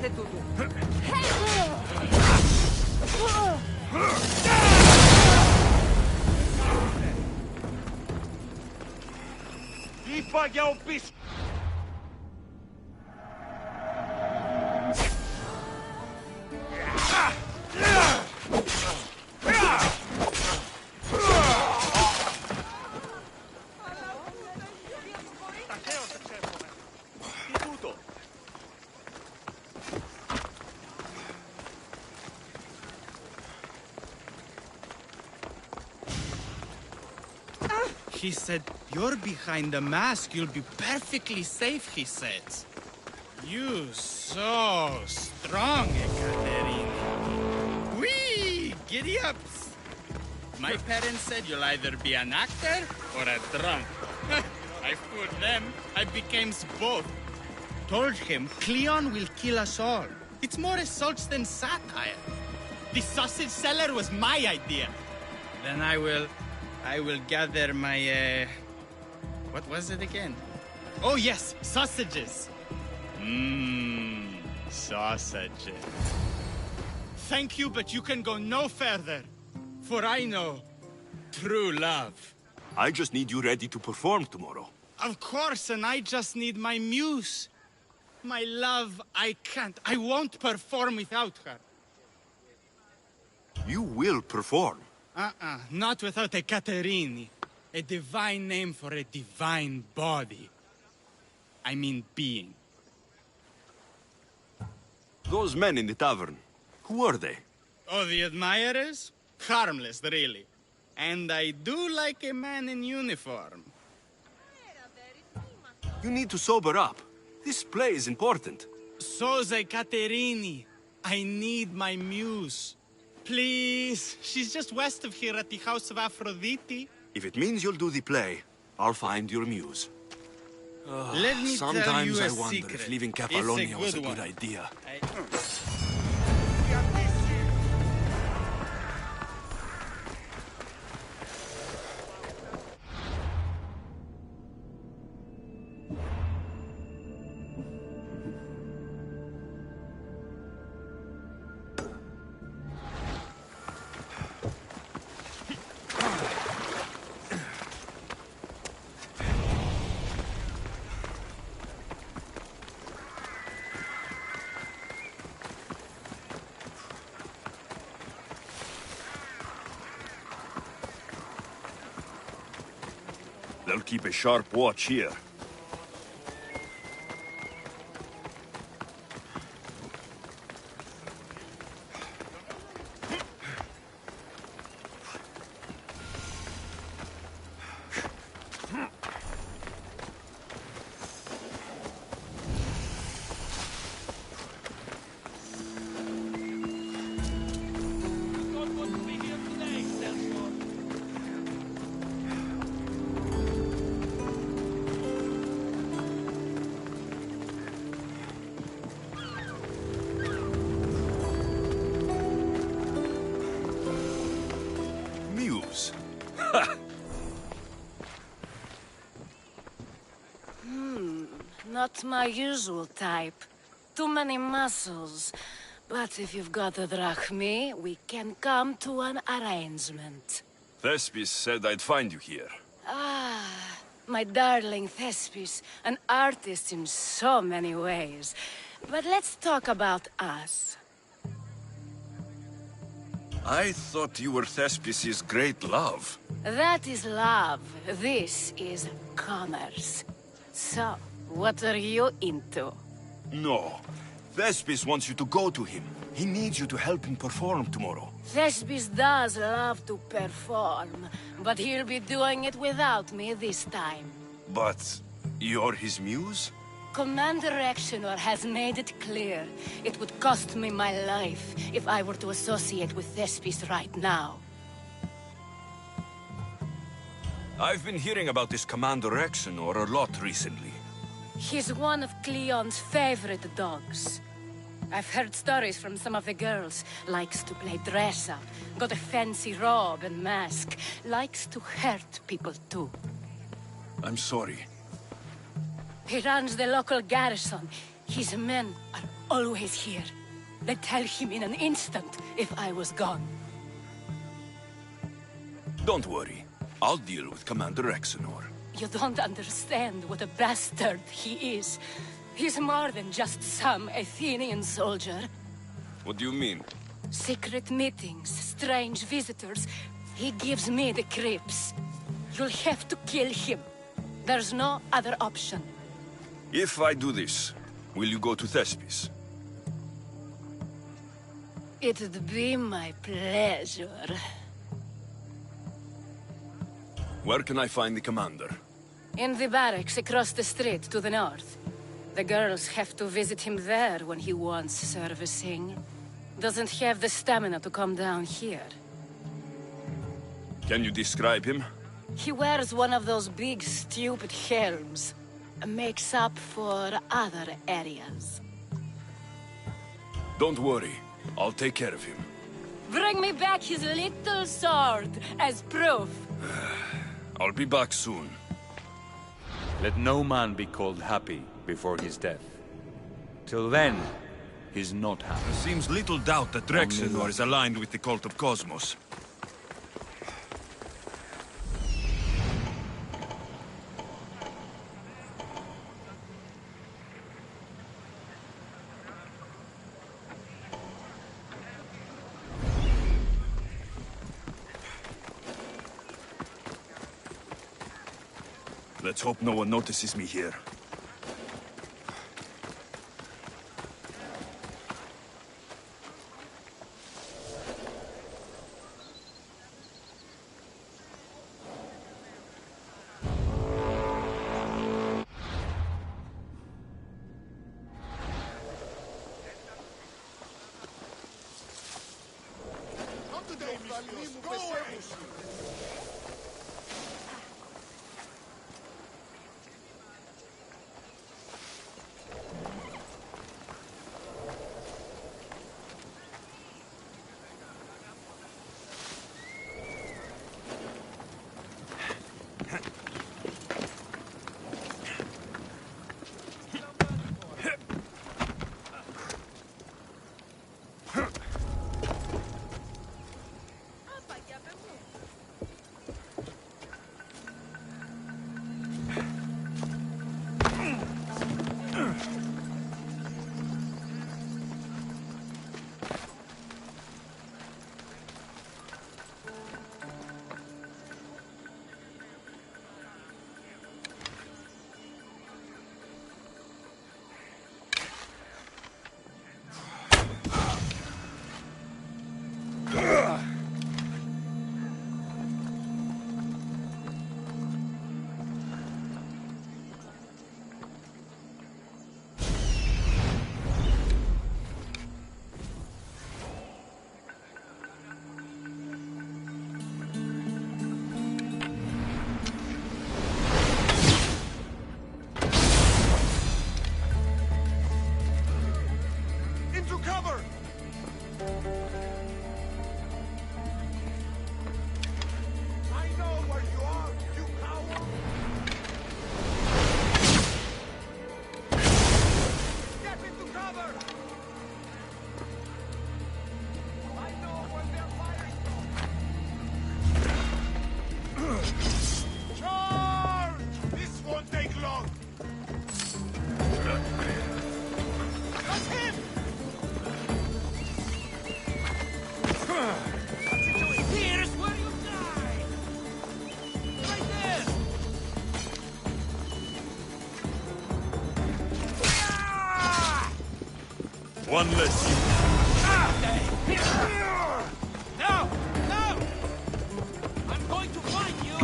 Scoate tudo. Vi paga o pis... He said, you're behind the mask, you'll be perfectly safe, he says. You so strong, Ekaterina. Whee! Giddy-ups! My parents said you'll either be an actor or a drunk. I fooled them. I became both. Told him Cleon will kill us all. It's more assaults than satire. The sausage seller was my idea. Then I will gather my, what was it again? Oh yes, sausages. Sausages. Thank you, but you can go no further. For I know true love. I just need you ready to perform tomorrow. Of course, and I just need my muse. My love, I can't. I won't perform without her. You will perform. Not without a Caterini. A divine name for a divine body. I mean being. Those men in the tavern, who are they? Oh, the admirers? Harmless, really. And I do like a man in uniform. You need to sober up. This play is important. So's a Caterini. I need my muse. Please, she's just west of here at the House of Aphrodite. If it means you'll do the play, I'll find your muse. Let me tell you Sometimes a I wonder secret. if leaving It's a Capalonia was a good good one. idea. They'll keep a sharp watch here. Muse. Not my usual type. Too many muscles. But if you've got a drachmi, we can come to an arrangement. Thespis said I'd find you here. Ah, my darling Thespis, an artist in so many ways. But let's talk about us. I thought you were Thespis' great love. That is love. This is commerce. So, what are you into? No. Thespis wants you to go to him. He needs you to help him perform tomorrow. Thespis does love to perform, but he'll be doing it without me this time. But you're his muse? Commander Exenor has made it clear it would cost me my life if I were to associate with Thespis right now. I've been hearing about this Commander Exenor a lot recently. He's one of Cleon's favorite dogs. I've heard stories from some of the girls. Likes to play dress-up, got a fancy robe and mask. Likes to hurt people too. I'm sorry. He runs the local garrison. His men are always here. They'd tell him in an instant if I was gone. Don't worry. I'll deal with Commander Exenor. You don't understand what a bastard he is. He's more than just some Athenian soldier. What do you mean? Secret meetings, strange visitors. He gives me the creeps. You'll have to kill him. There's no other option. If I do this, will you go to Thespis? It'd be my pleasure. Where can I find the commander? In the barracks across the street to the north. The girls have to visit him there when he wants servicing. Doesn't have the stamina to come down here. Can you describe him? He wears one of those big, stupid helms. Makes up for other areas. Don't worry. I'll take care of him. Bring me back his little sword as proof. I'll be back soon. Let no man be called happy before his death. Till then, he's not happy. There seems little doubt that Rexenor is aligned with the cult of Cosmos. Let's hope no one notices me here. One less you. No! No! I'm going to find you!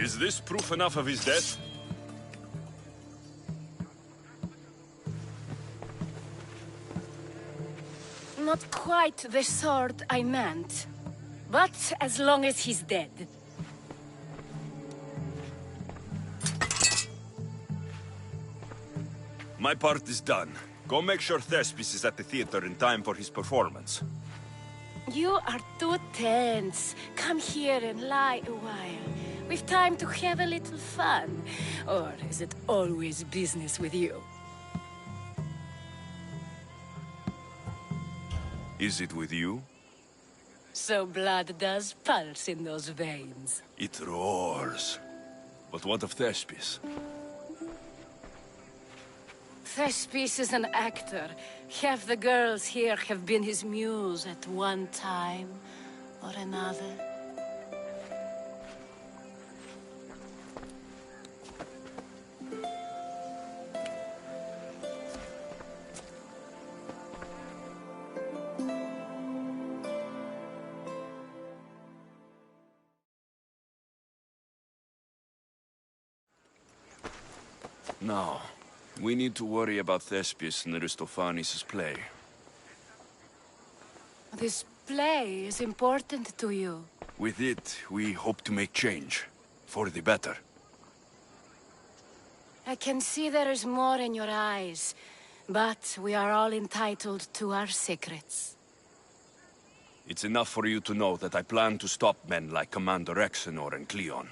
Is this proof enough of his death? Not quite the sort I meant. But as long as he's dead. My part is done. Go make sure Thespis is at the theater in time for his performance. You are too tense. Come here and lie a while. We've time to have a little fun. Or is it always business with you? Is it with you? So blood does pulse in those veins. It roars. But what of Thespis? Thespis is an actor. Half the girls here have been his muse at one time or another. Now, we need to worry about Thespis and Aristophanes' play. This play is important to you. With it, we hope to make change. For the better. I can see there is more in your eyes, but we are all entitled to our secrets. It's enough for you to know that I plan to stop men like Commander Exenor and Cleon.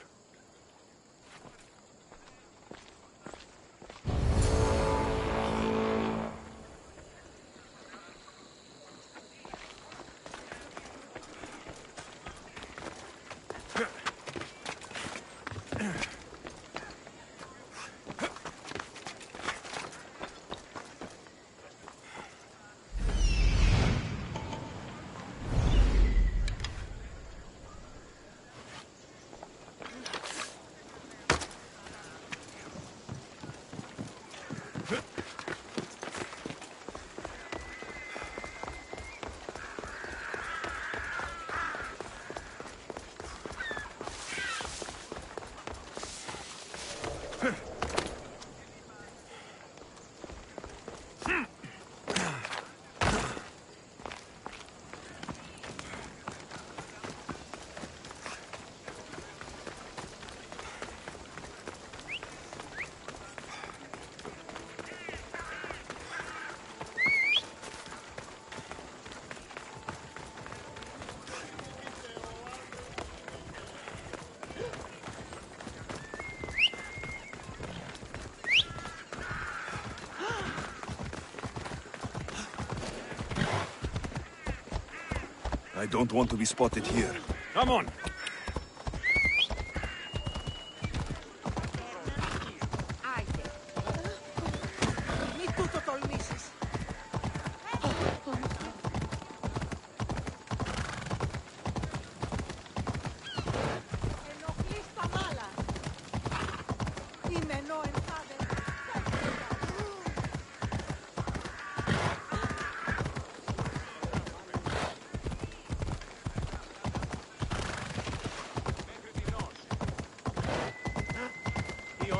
I don't want to be spotted here. Come on!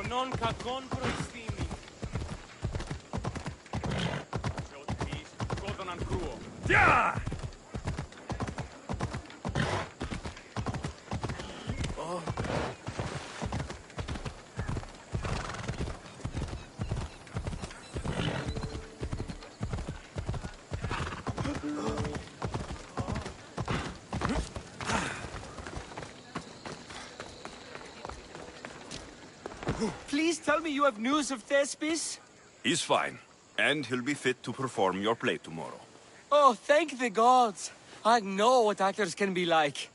Non κακόν προϊστήμη. Σε ό,τι πεις, σκότωναν κρούο. Γεια! Please tell me you have news of Thespis? He's fine, and he'll be fit to perform your play tomorrow. Oh, thank the gods. I know what actors can be like.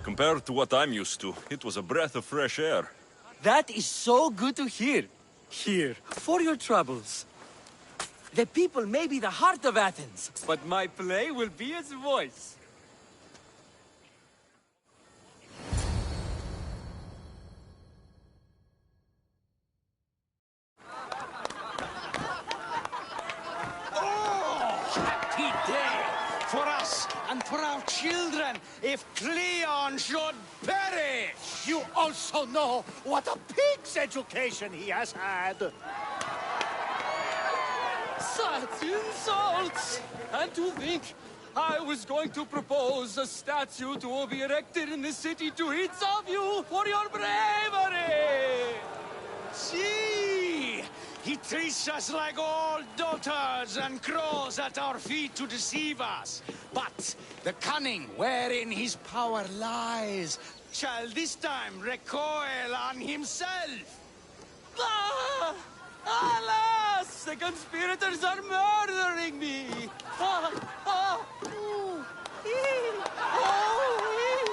Compared to what I'm used to, it was a breath of fresh air. That is so good to hear. Here, for your troubles. The people may be the heart of Athens, but my play will be its voice. Happy day for us and for our children if Cleon should perish! You also know what a pig's education he has had. Such insults! And to think I was going to propose a statue to be erected in the city to each of you for your bravery! See! He treats us like old dotards and crawls at our feet to deceive us. But the cunning wherein his power lies shall this time recoil on himself. Ah! Alas! The conspirators are murdering me! Ah! Ah! Ooh! Ee! Oh!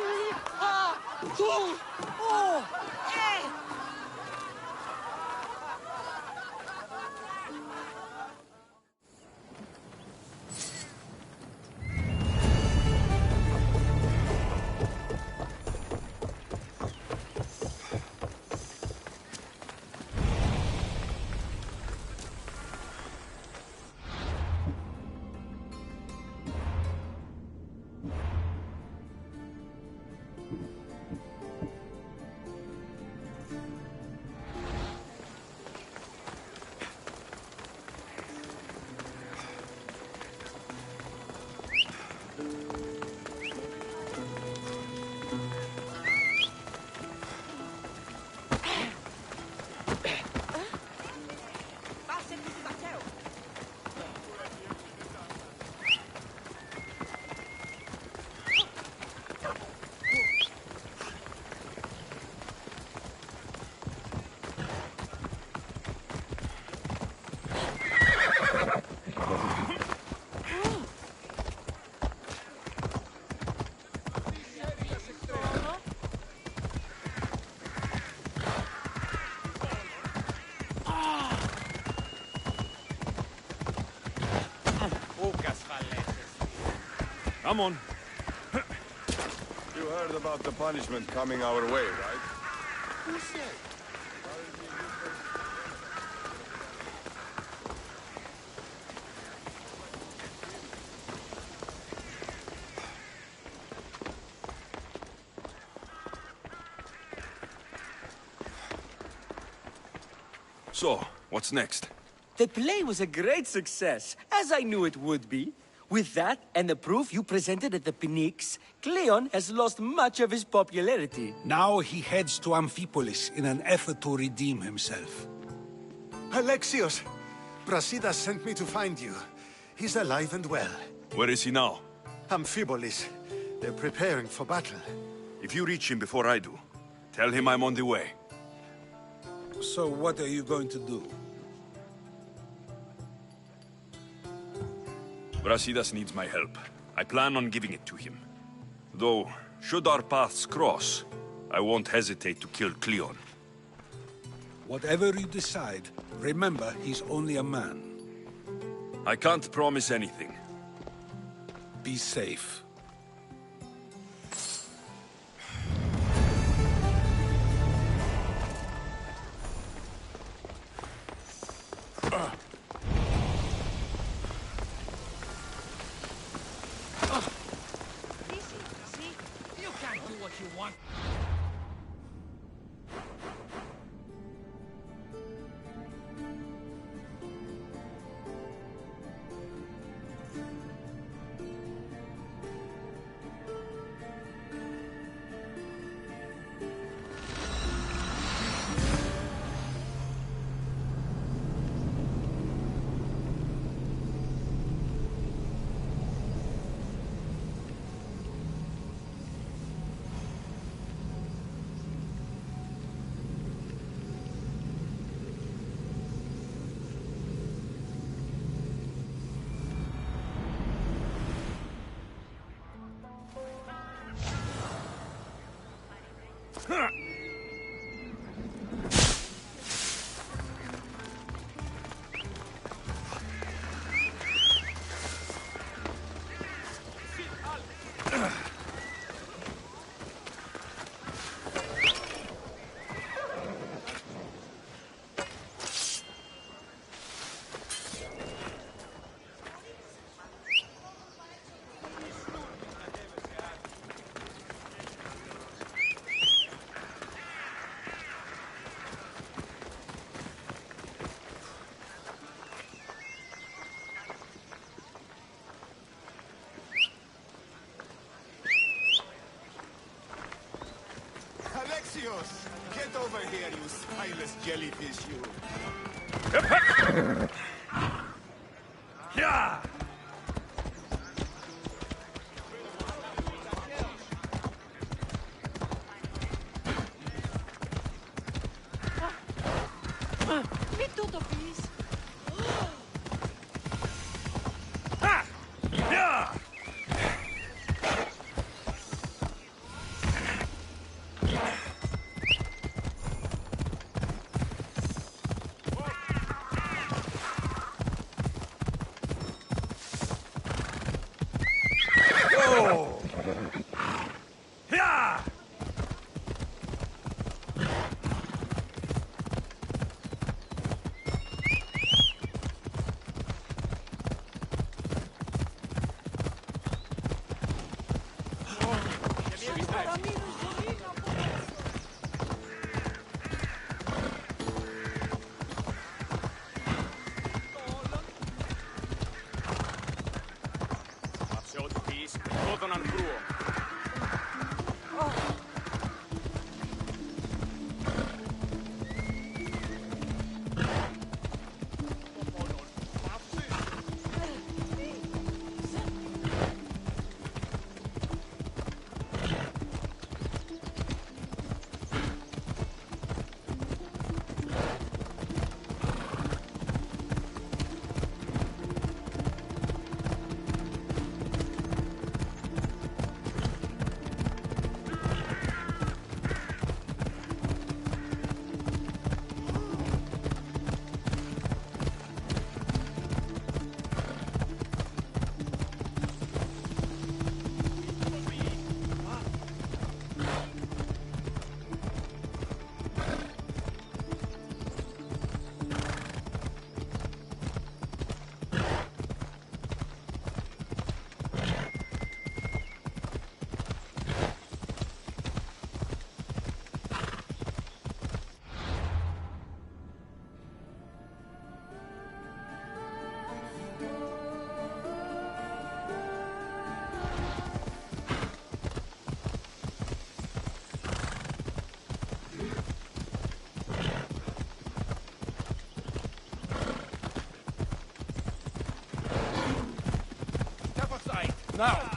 Ee! Ah! Ooh! Oh! Eh! Come on. You heard about the punishment coming our way, right? Who said? So, what's next? The play was a great success, as I knew it would be. With that, and the proof you presented at the Phoenix, Cleon has lost much of his popularity. Now he heads to Amphipolis in an effort to redeem himself. Alexios! Brasidas sent me to find you. He's alive and well. Where is he now? Amphipolis. They're preparing for battle. If you reach him before I do, tell him I'm on the way. So what are you going to do? Brasidas needs my help. I plan on giving it to him. Though, should our paths cross, I won't hesitate to kill Cleon. Whatever you decide, remember he's only a man. I can't promise anything. Be safe. Papasteneos! Get over here, you spineless jellyfish, you! Yeah! Mi tutto, please. Yeah! Whoa! Yeah! Now!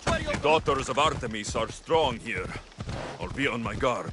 The daughters of Artemis are strong here. I'll be on my guard.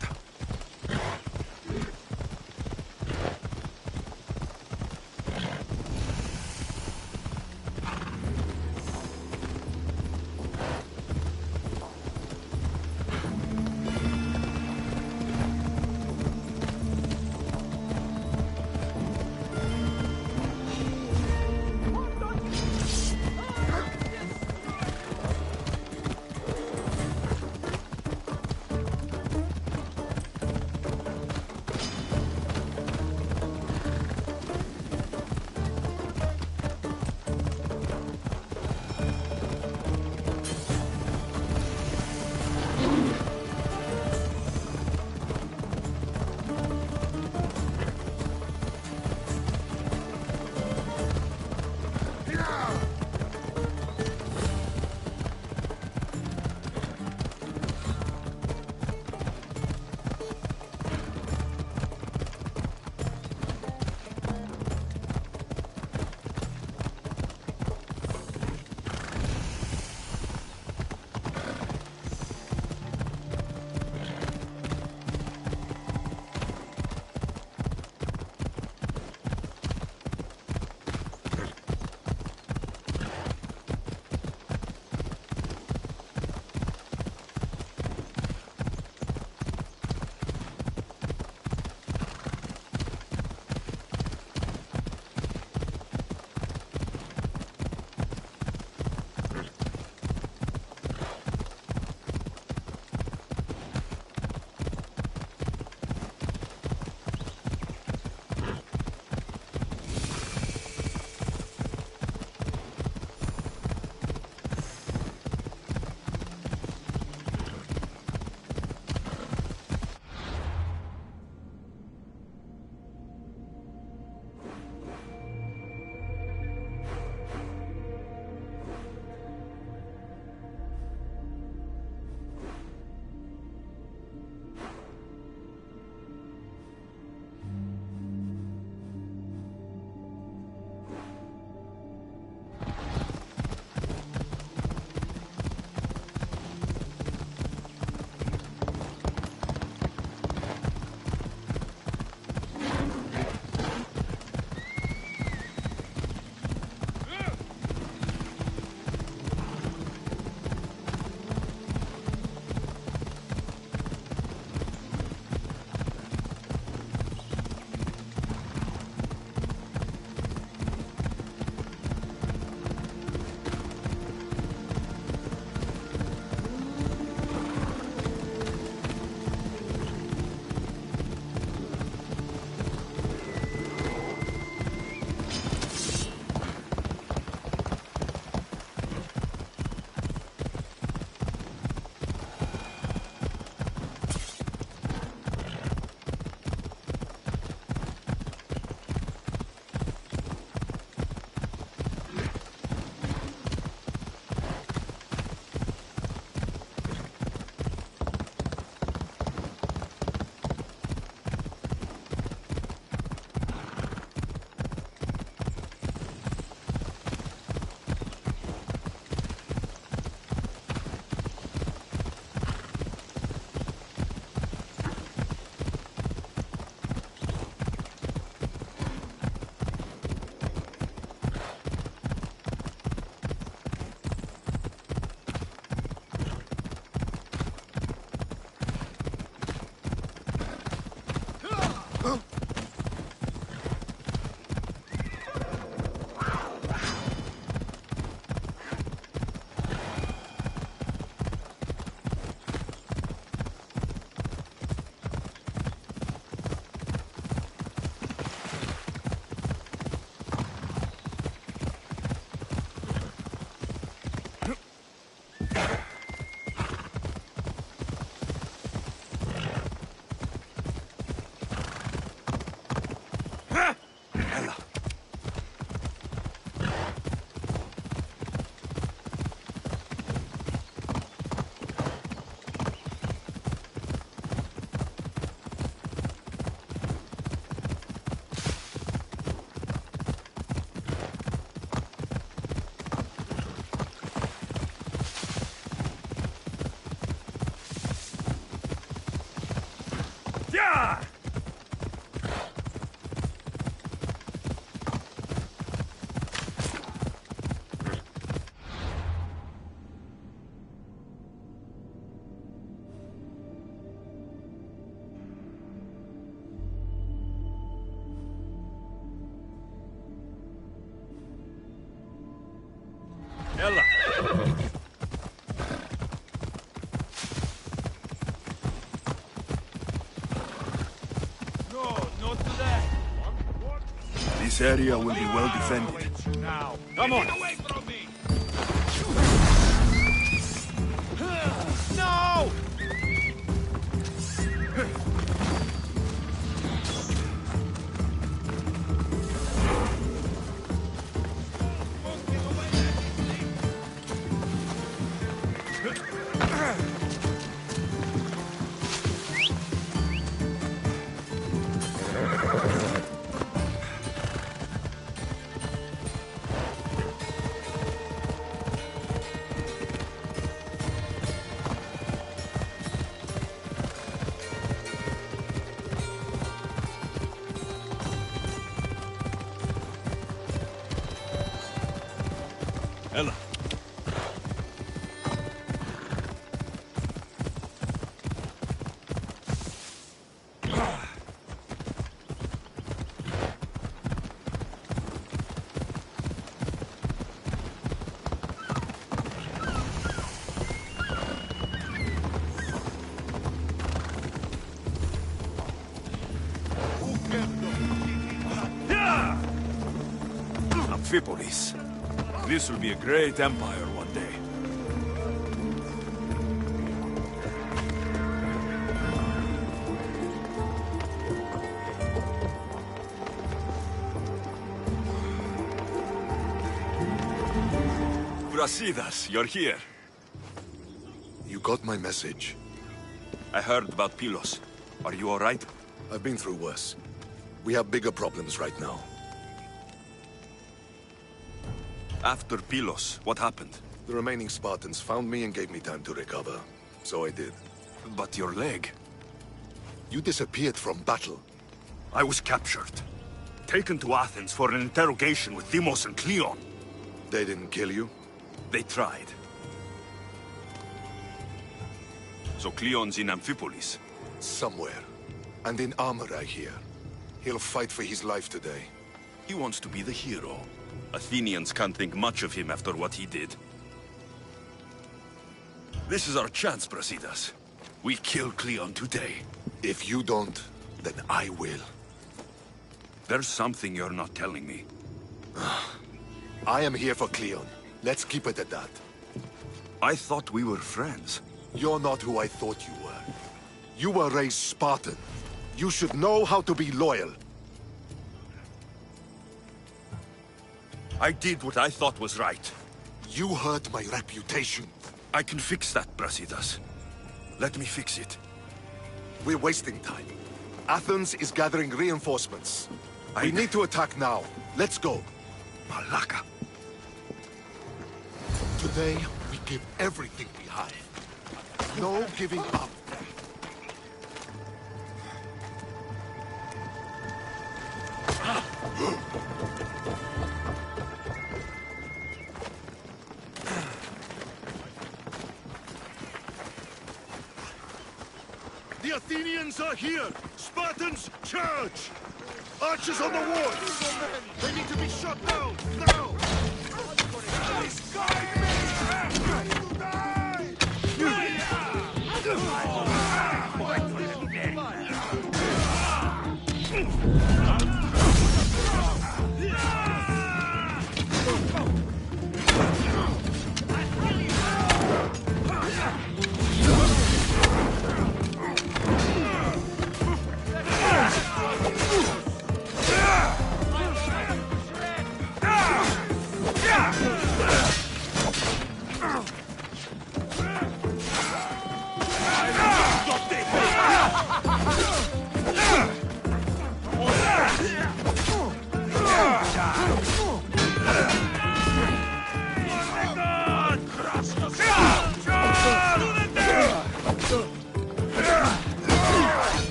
Ella! No, not today. This area will be well defended. Come on! No! Ella. Amphipolis. This will be a great empire one day. Brasidas, you're here. You got my message. I heard about Pylos. Are you all right? I've been through worse. We have bigger problems right now. After Pylos, what happened? The remaining Spartans found me and gave me time to recover. So I did. But your leg? You disappeared from battle. I was captured. Taken to Athens for an interrogation with Deimos and Cleon. They didn't kill you? They tried. So Cleon's in Amphipolis? Somewhere. And in armor, I hear. He'll fight for his life today. He wants to be the hero. Athenians can't think much of him after what he did. This is our chance, Brasidas. We kill Cleon today. If you don't, then I will. There's something you're not telling me. I am here for Cleon. Let's keep it at that. I thought we were friends. You're not who I thought you were. You were raised Spartan. You should know how to be loyal. I did what I thought was right. You hurt my reputation. I can fix that, Brasidas. Let me fix it. We're wasting time. Athens is gathering reinforcements. We need to attack now. Let's go. Malaka. Today, we give everything we have. No giving up. The Athenians are here! Spartans, charge! Archers on the walls! They need to be shot down, now!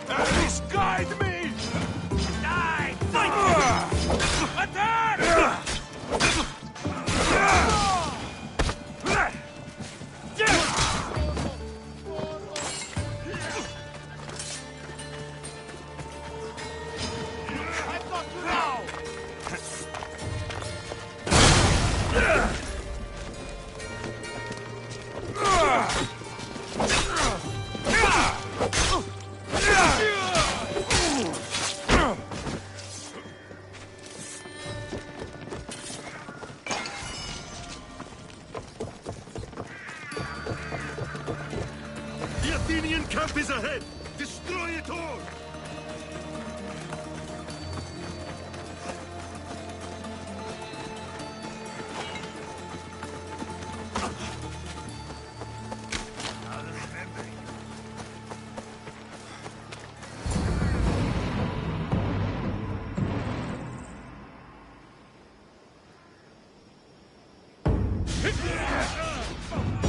Please guide me! Die! Fight! Attack! I've got you now! The Athenian camp is ahead! Destroy it all!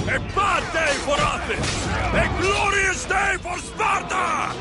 A bad day for Athens! A glorious day for Sparta!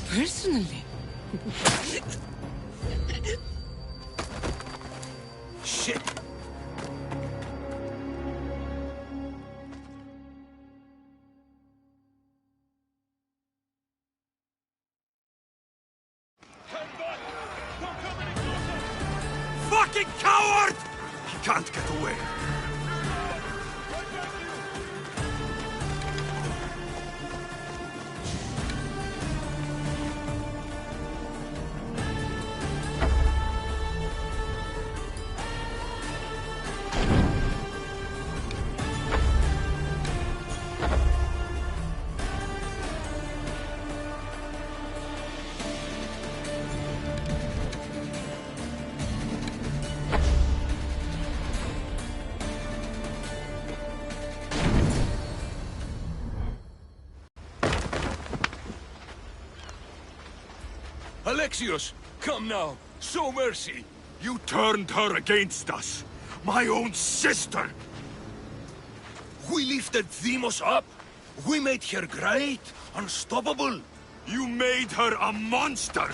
Personally. Shit! coward! He can't get away. Alexios, come now. Show mercy. You turned her against us. My own sister. We lifted Demos up. We made her great, unstoppable. You made her a monster.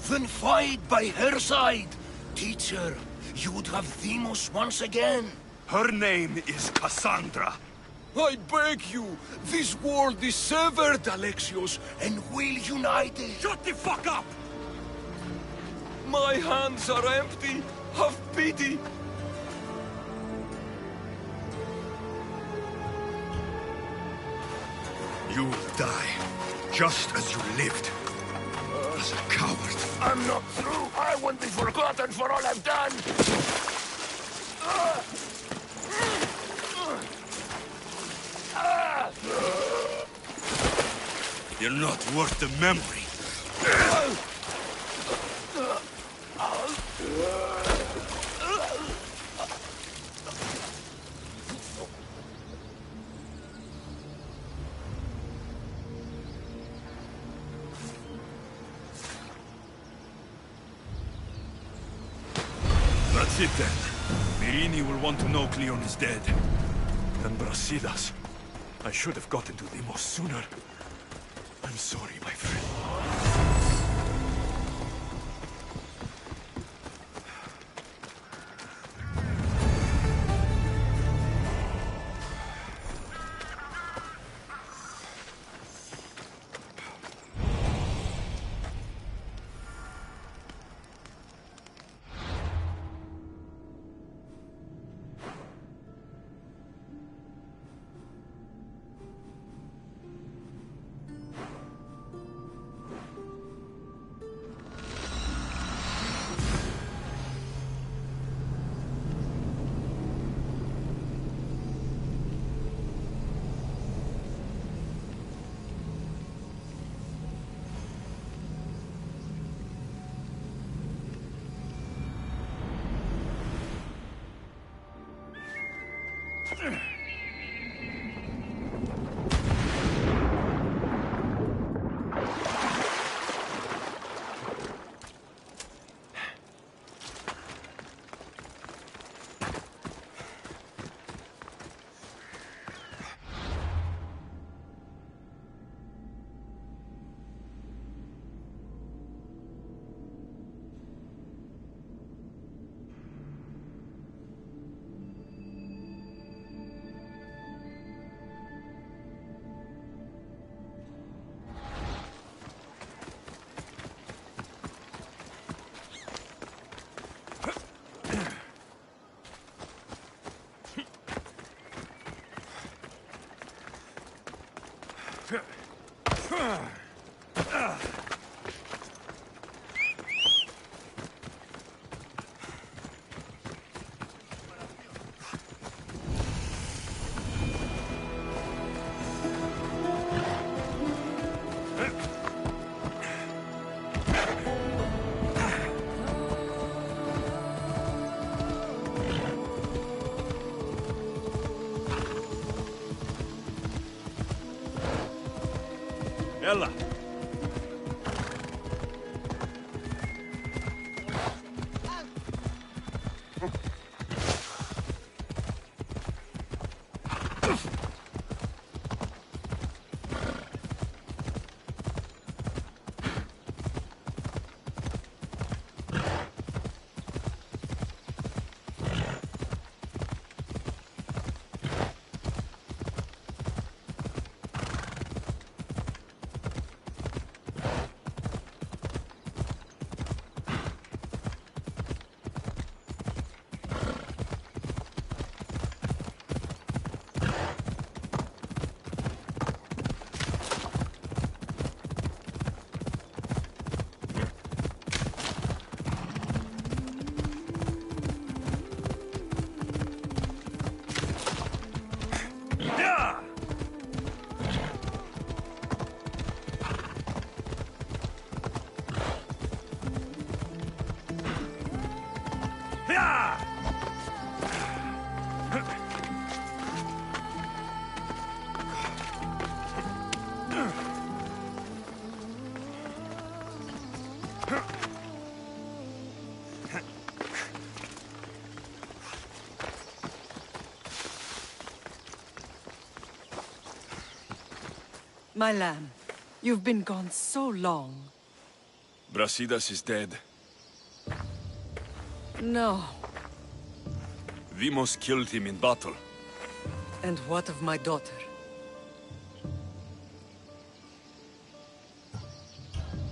Then fight by her side. Teach her. You would have Demos once again. Her name is Cassandra. I beg you, this world is severed, Alexios, and we'll unite it. Shut the fuck up! My hands are empty. Have pity. You will die, just as you lived. As a coward. I'm not through. I won't be forgotten for all I've done. You're not worth the memory. That's it then. Myrrine will want to know Cleon is dead. And Brasidas. I should have gotten to Demos sooner. I'm sorry, my friend. Ella. My lamb, you've been gone so long. Brasidas is dead. No. Vimos killed him in battle. And what of my daughter?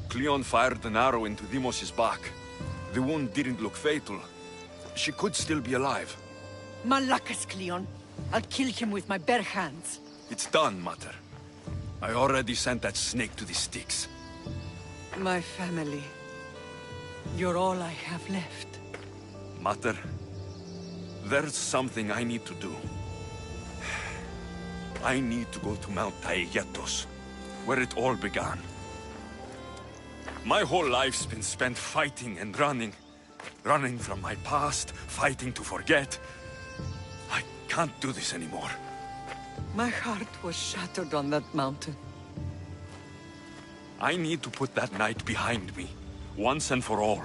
Cleon fired an arrow into Dimos' back. The wound didn't look fatal. She could still be alive. Malakas, Cleon. I'll kill him with my bare hands. It's done, Mater. I already sent that snake to the sticks. My family. You're all I have left. Mater, there's something I need to do. I need to go to Mount Taegetos, where it all began. My whole life's been spent fighting and running. Running from my past, fighting to forget. I can't do this anymore. My heart was shattered on that mountain. I need to put that night behind me, once and for all.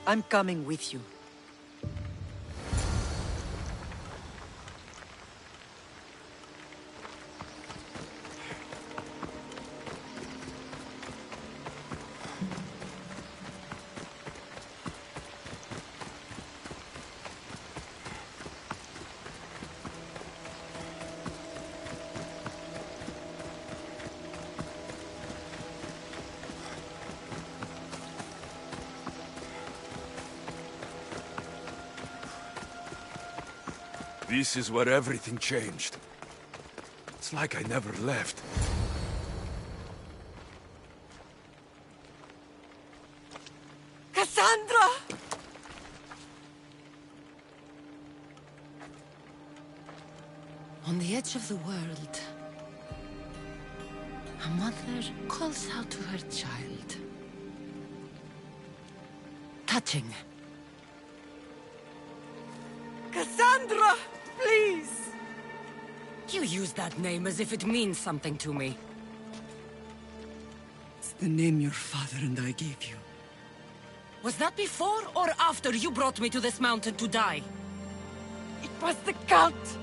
I'm coming with you. This is where everything changed. It's like I never left. Cassandra! On the edge of the world, a mother calls out to her child. Touching. Cassandra! Please! You use that name as if it means something to me. It's the name your father and I gave you. Was that before or after you brought me to this mountain to die? It was the cult!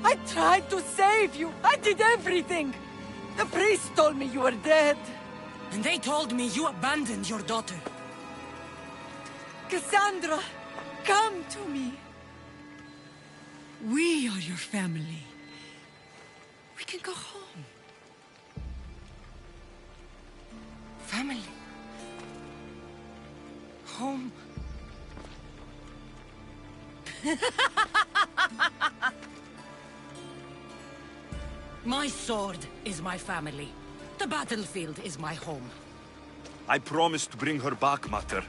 I tried to save you! I did everything! The priest told me you were dead! And they told me you abandoned your daughter. Cassandra! Come to me! We are your family. We can go home. Family. Home. My sword is my family. The battlefield is my home. I promised to bring her back, Mater.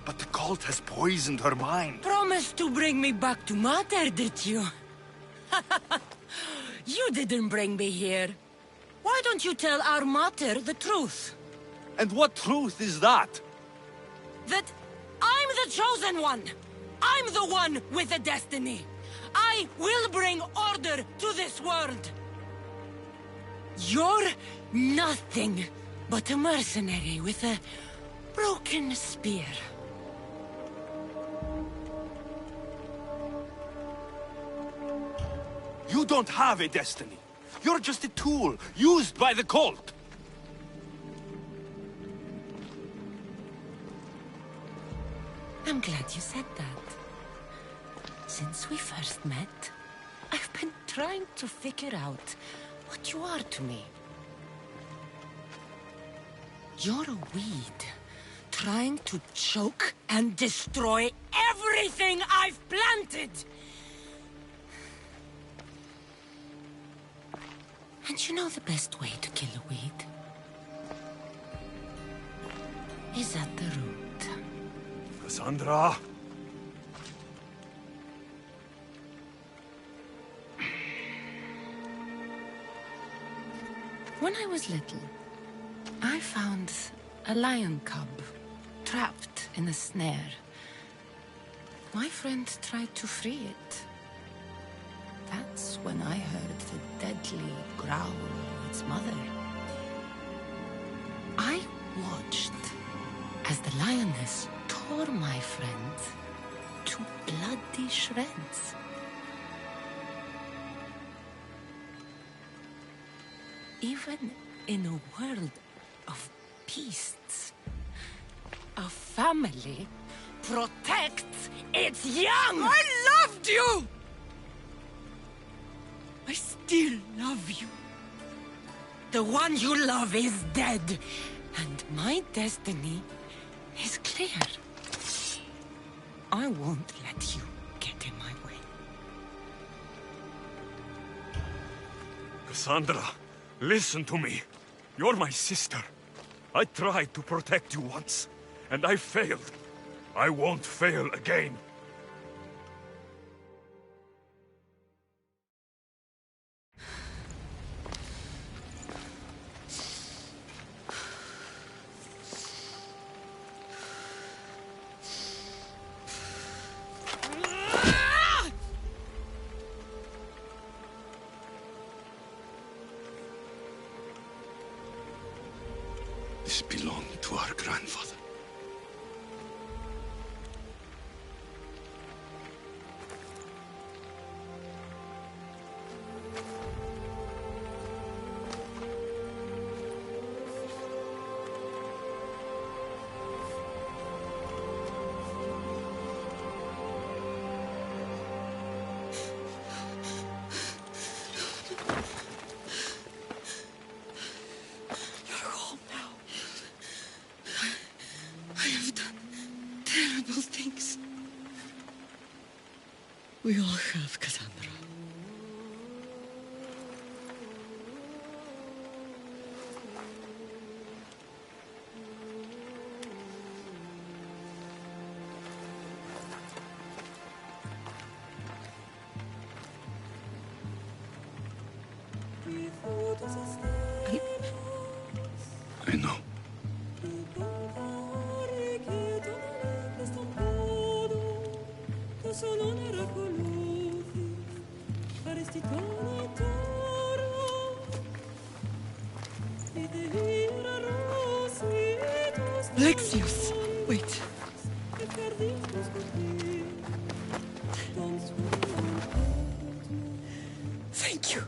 But the cult has poisoned her mind. Promised to bring me back to Mater, did you? You didn't bring me here. Why don't you tell our Mater the truth? And what truth is that? That I'm the chosen one! I'm the one with a destiny! I will bring order to this world! You're nothing but a mercenary with a broken spear. You don't have a destiny. You're just a tool, used by the cult. I'm glad you said that. Since we first met, I've been trying to figure out what you are to me. You're a weed, trying to choke and destroy everything I've planted! And you know the best way to kill a weed? Is at the root. Cassandra! When I was little, I found a lion cub trapped in a snare. My friend tried to free it. That's when I heard the deadly growl of its mother. I watched as the lioness tore my friend to bloody shreds. Even in a world of beasts, a family protects its young! I loved you! I still love you. The one you love is dead, and my destiny is clear. I won't let you get in my way. Cassandra, listen to me. You're my sister. I tried to protect you once, and I failed. I won't fail again. This belonged to our grandfather. We all have, Cassandra. I know. Lexius! Wait. Thank you.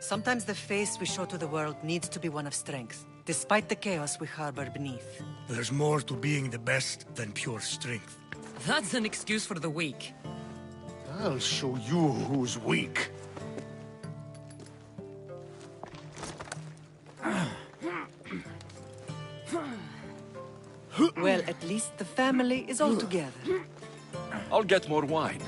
Sometimes the face we show to the world needs to be one of strength, despite the chaos we harbor beneath. There's more to being the best than pure strength. That's an excuse for the weak. I'll show you who's weak. Well, at least the family is all together. I'll get more wine.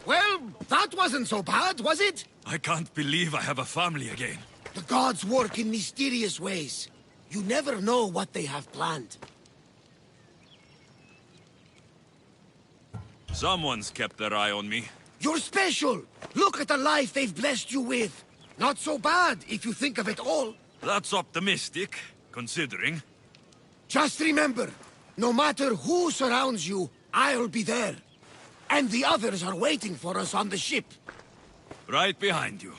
Well, that wasn't so bad, was it? I can't believe I have a family again. The gods work in mysterious ways. You never know what they have planned. Someone's kept their eye on me. You're special! Look at the life they've blessed you with! Not so bad, if you think of it all. That's optimistic, considering. Just remember, no matter who surrounds you, I'll be there. And the others are waiting for us on the ship. Right behind you.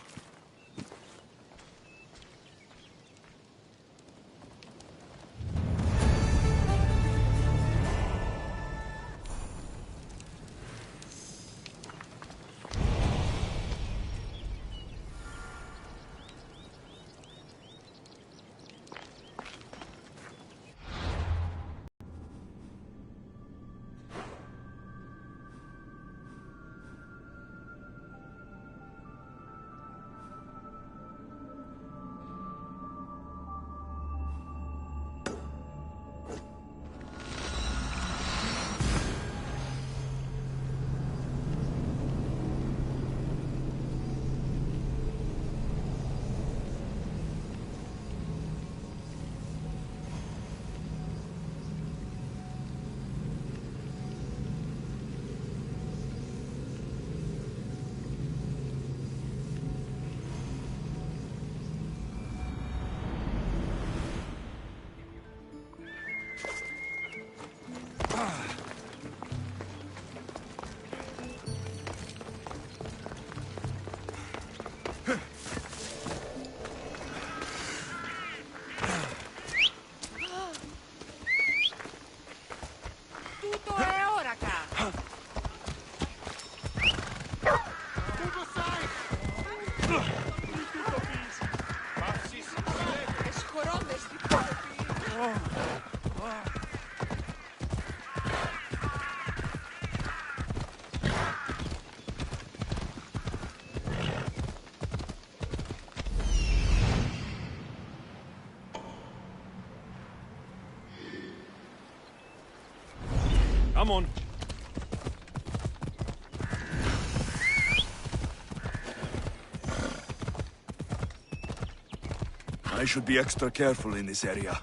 Tutto è ora, ca. Tutto sai! Tutto peace. Sì, che scoronde sti popi. Come on. I should be extra careful in this area.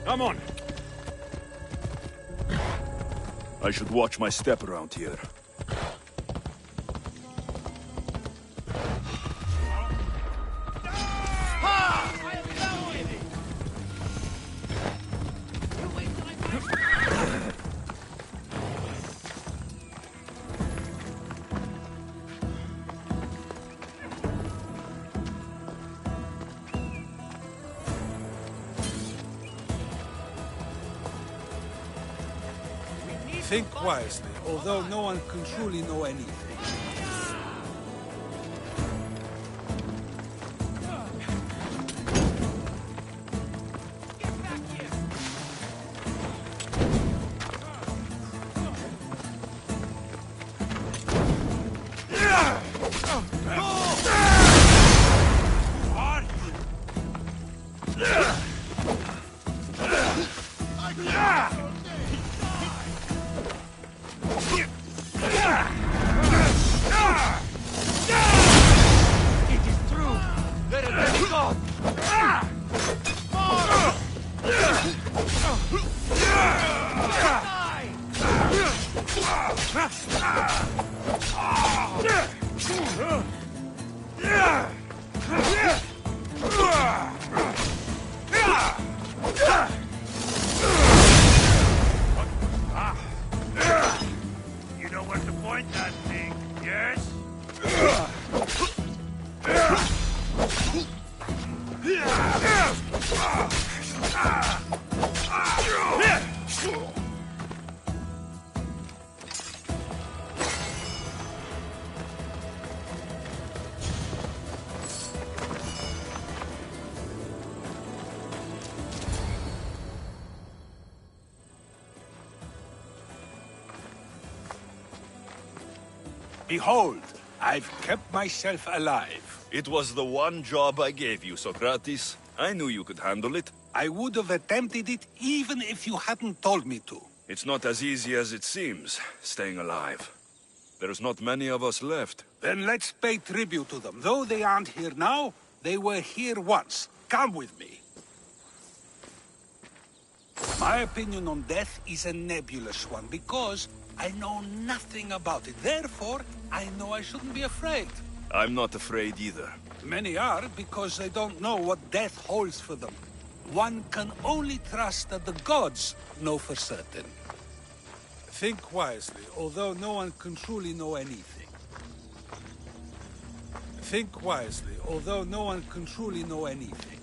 Come on. I should watch my step around here. Think wisely, although no one can truly know anything. You know where to point that thing, yes? Behold, I've kept myself alive. It was the one job I gave you, Socrates. I knew you could handle it. I would have attempted it even if you hadn't told me to. It's not as easy as it seems, staying alive. There's not many of us left. Then let's pay tribute to them. Though they aren't here now, they were here once. Come with me. My opinion on death is a nebulous one, because I know nothing about it. Therefore, I know I shouldn't be afraid. I'm not afraid either. Many are, because they don't know what death holds for them. One can only trust that the gods know for certain. Think wisely, although no one can truly know anything. Think wisely, although no one can truly know anything.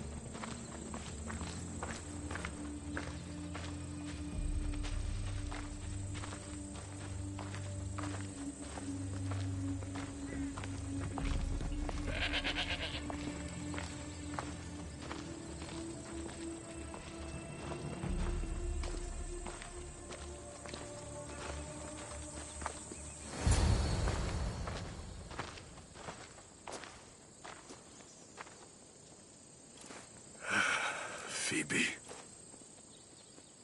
Phoebe.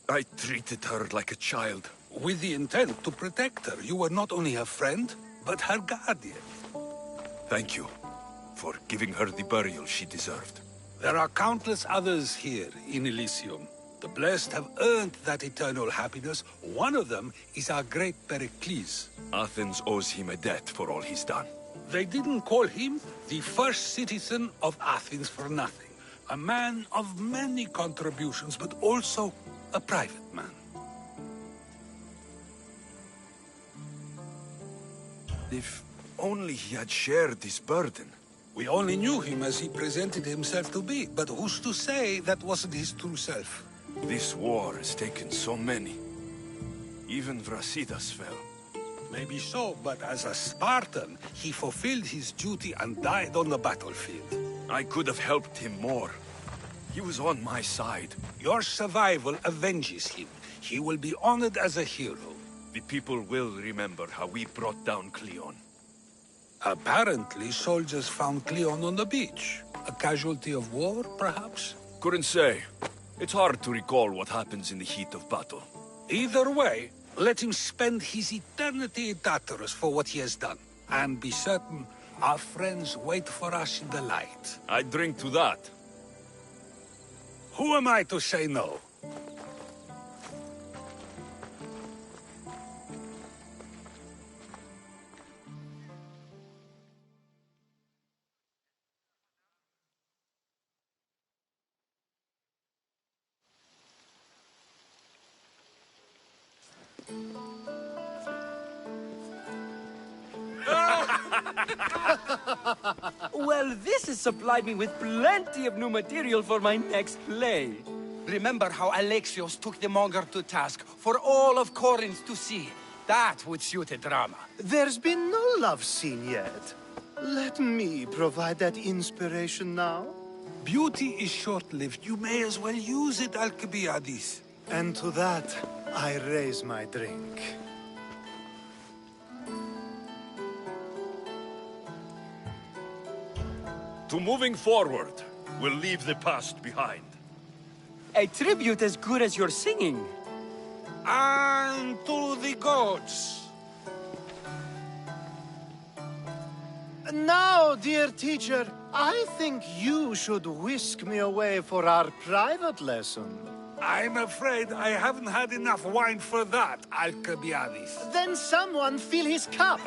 I treated her like a child. With the intent to protect her, you were not only her friend, but her guardian. Thank you for giving her the burial she deserved. There are countless others here in Elysium. The blessed have earned that eternal happiness. One of them is our great Pericles. Athens owes him a debt for all he's done. They didn't call him the first citizen of Athens for nothing. A man of many contributions, but also a private man. If only he had shared his burden. We only knew him as he presented himself to be, but who's to say that wasn't his true self? This war has taken so many. Even Brasidas fell. Maybe so, but as a Spartan, he fulfilled his duty and died on the battlefield. I could have helped him more. He was on my side. Your survival avenges him. He will be honored as a hero. The people will remember how we brought down Cleon. Apparently, soldiers found Cleon on the beach. A casualty of war, perhaps? Couldn't say. It's hard to recall what happens in the heat of battle. Either way, let him spend his eternity in Tartarus for what he has done. And be certain our friends wait for us in the light. I drink to that. Who am I to say no? Well, this has supplied me with plenty of new material for my next play. Remember how Alexios took the monger to task for all of Corinth to see? That would suit a drama. There's been no love scene yet. Let me provide that inspiration now. Beauty is short-lived. You may as well use it, Alcibiades. And to that, I raise my drink. To moving forward, we'll leave the past behind. A tribute as good as your singing. And to the gods. Now, dear teacher, I think you should whisk me away for our private lesson. I'm afraid I haven't had enough wine for that, Alcibiades. Then someone fill his cup.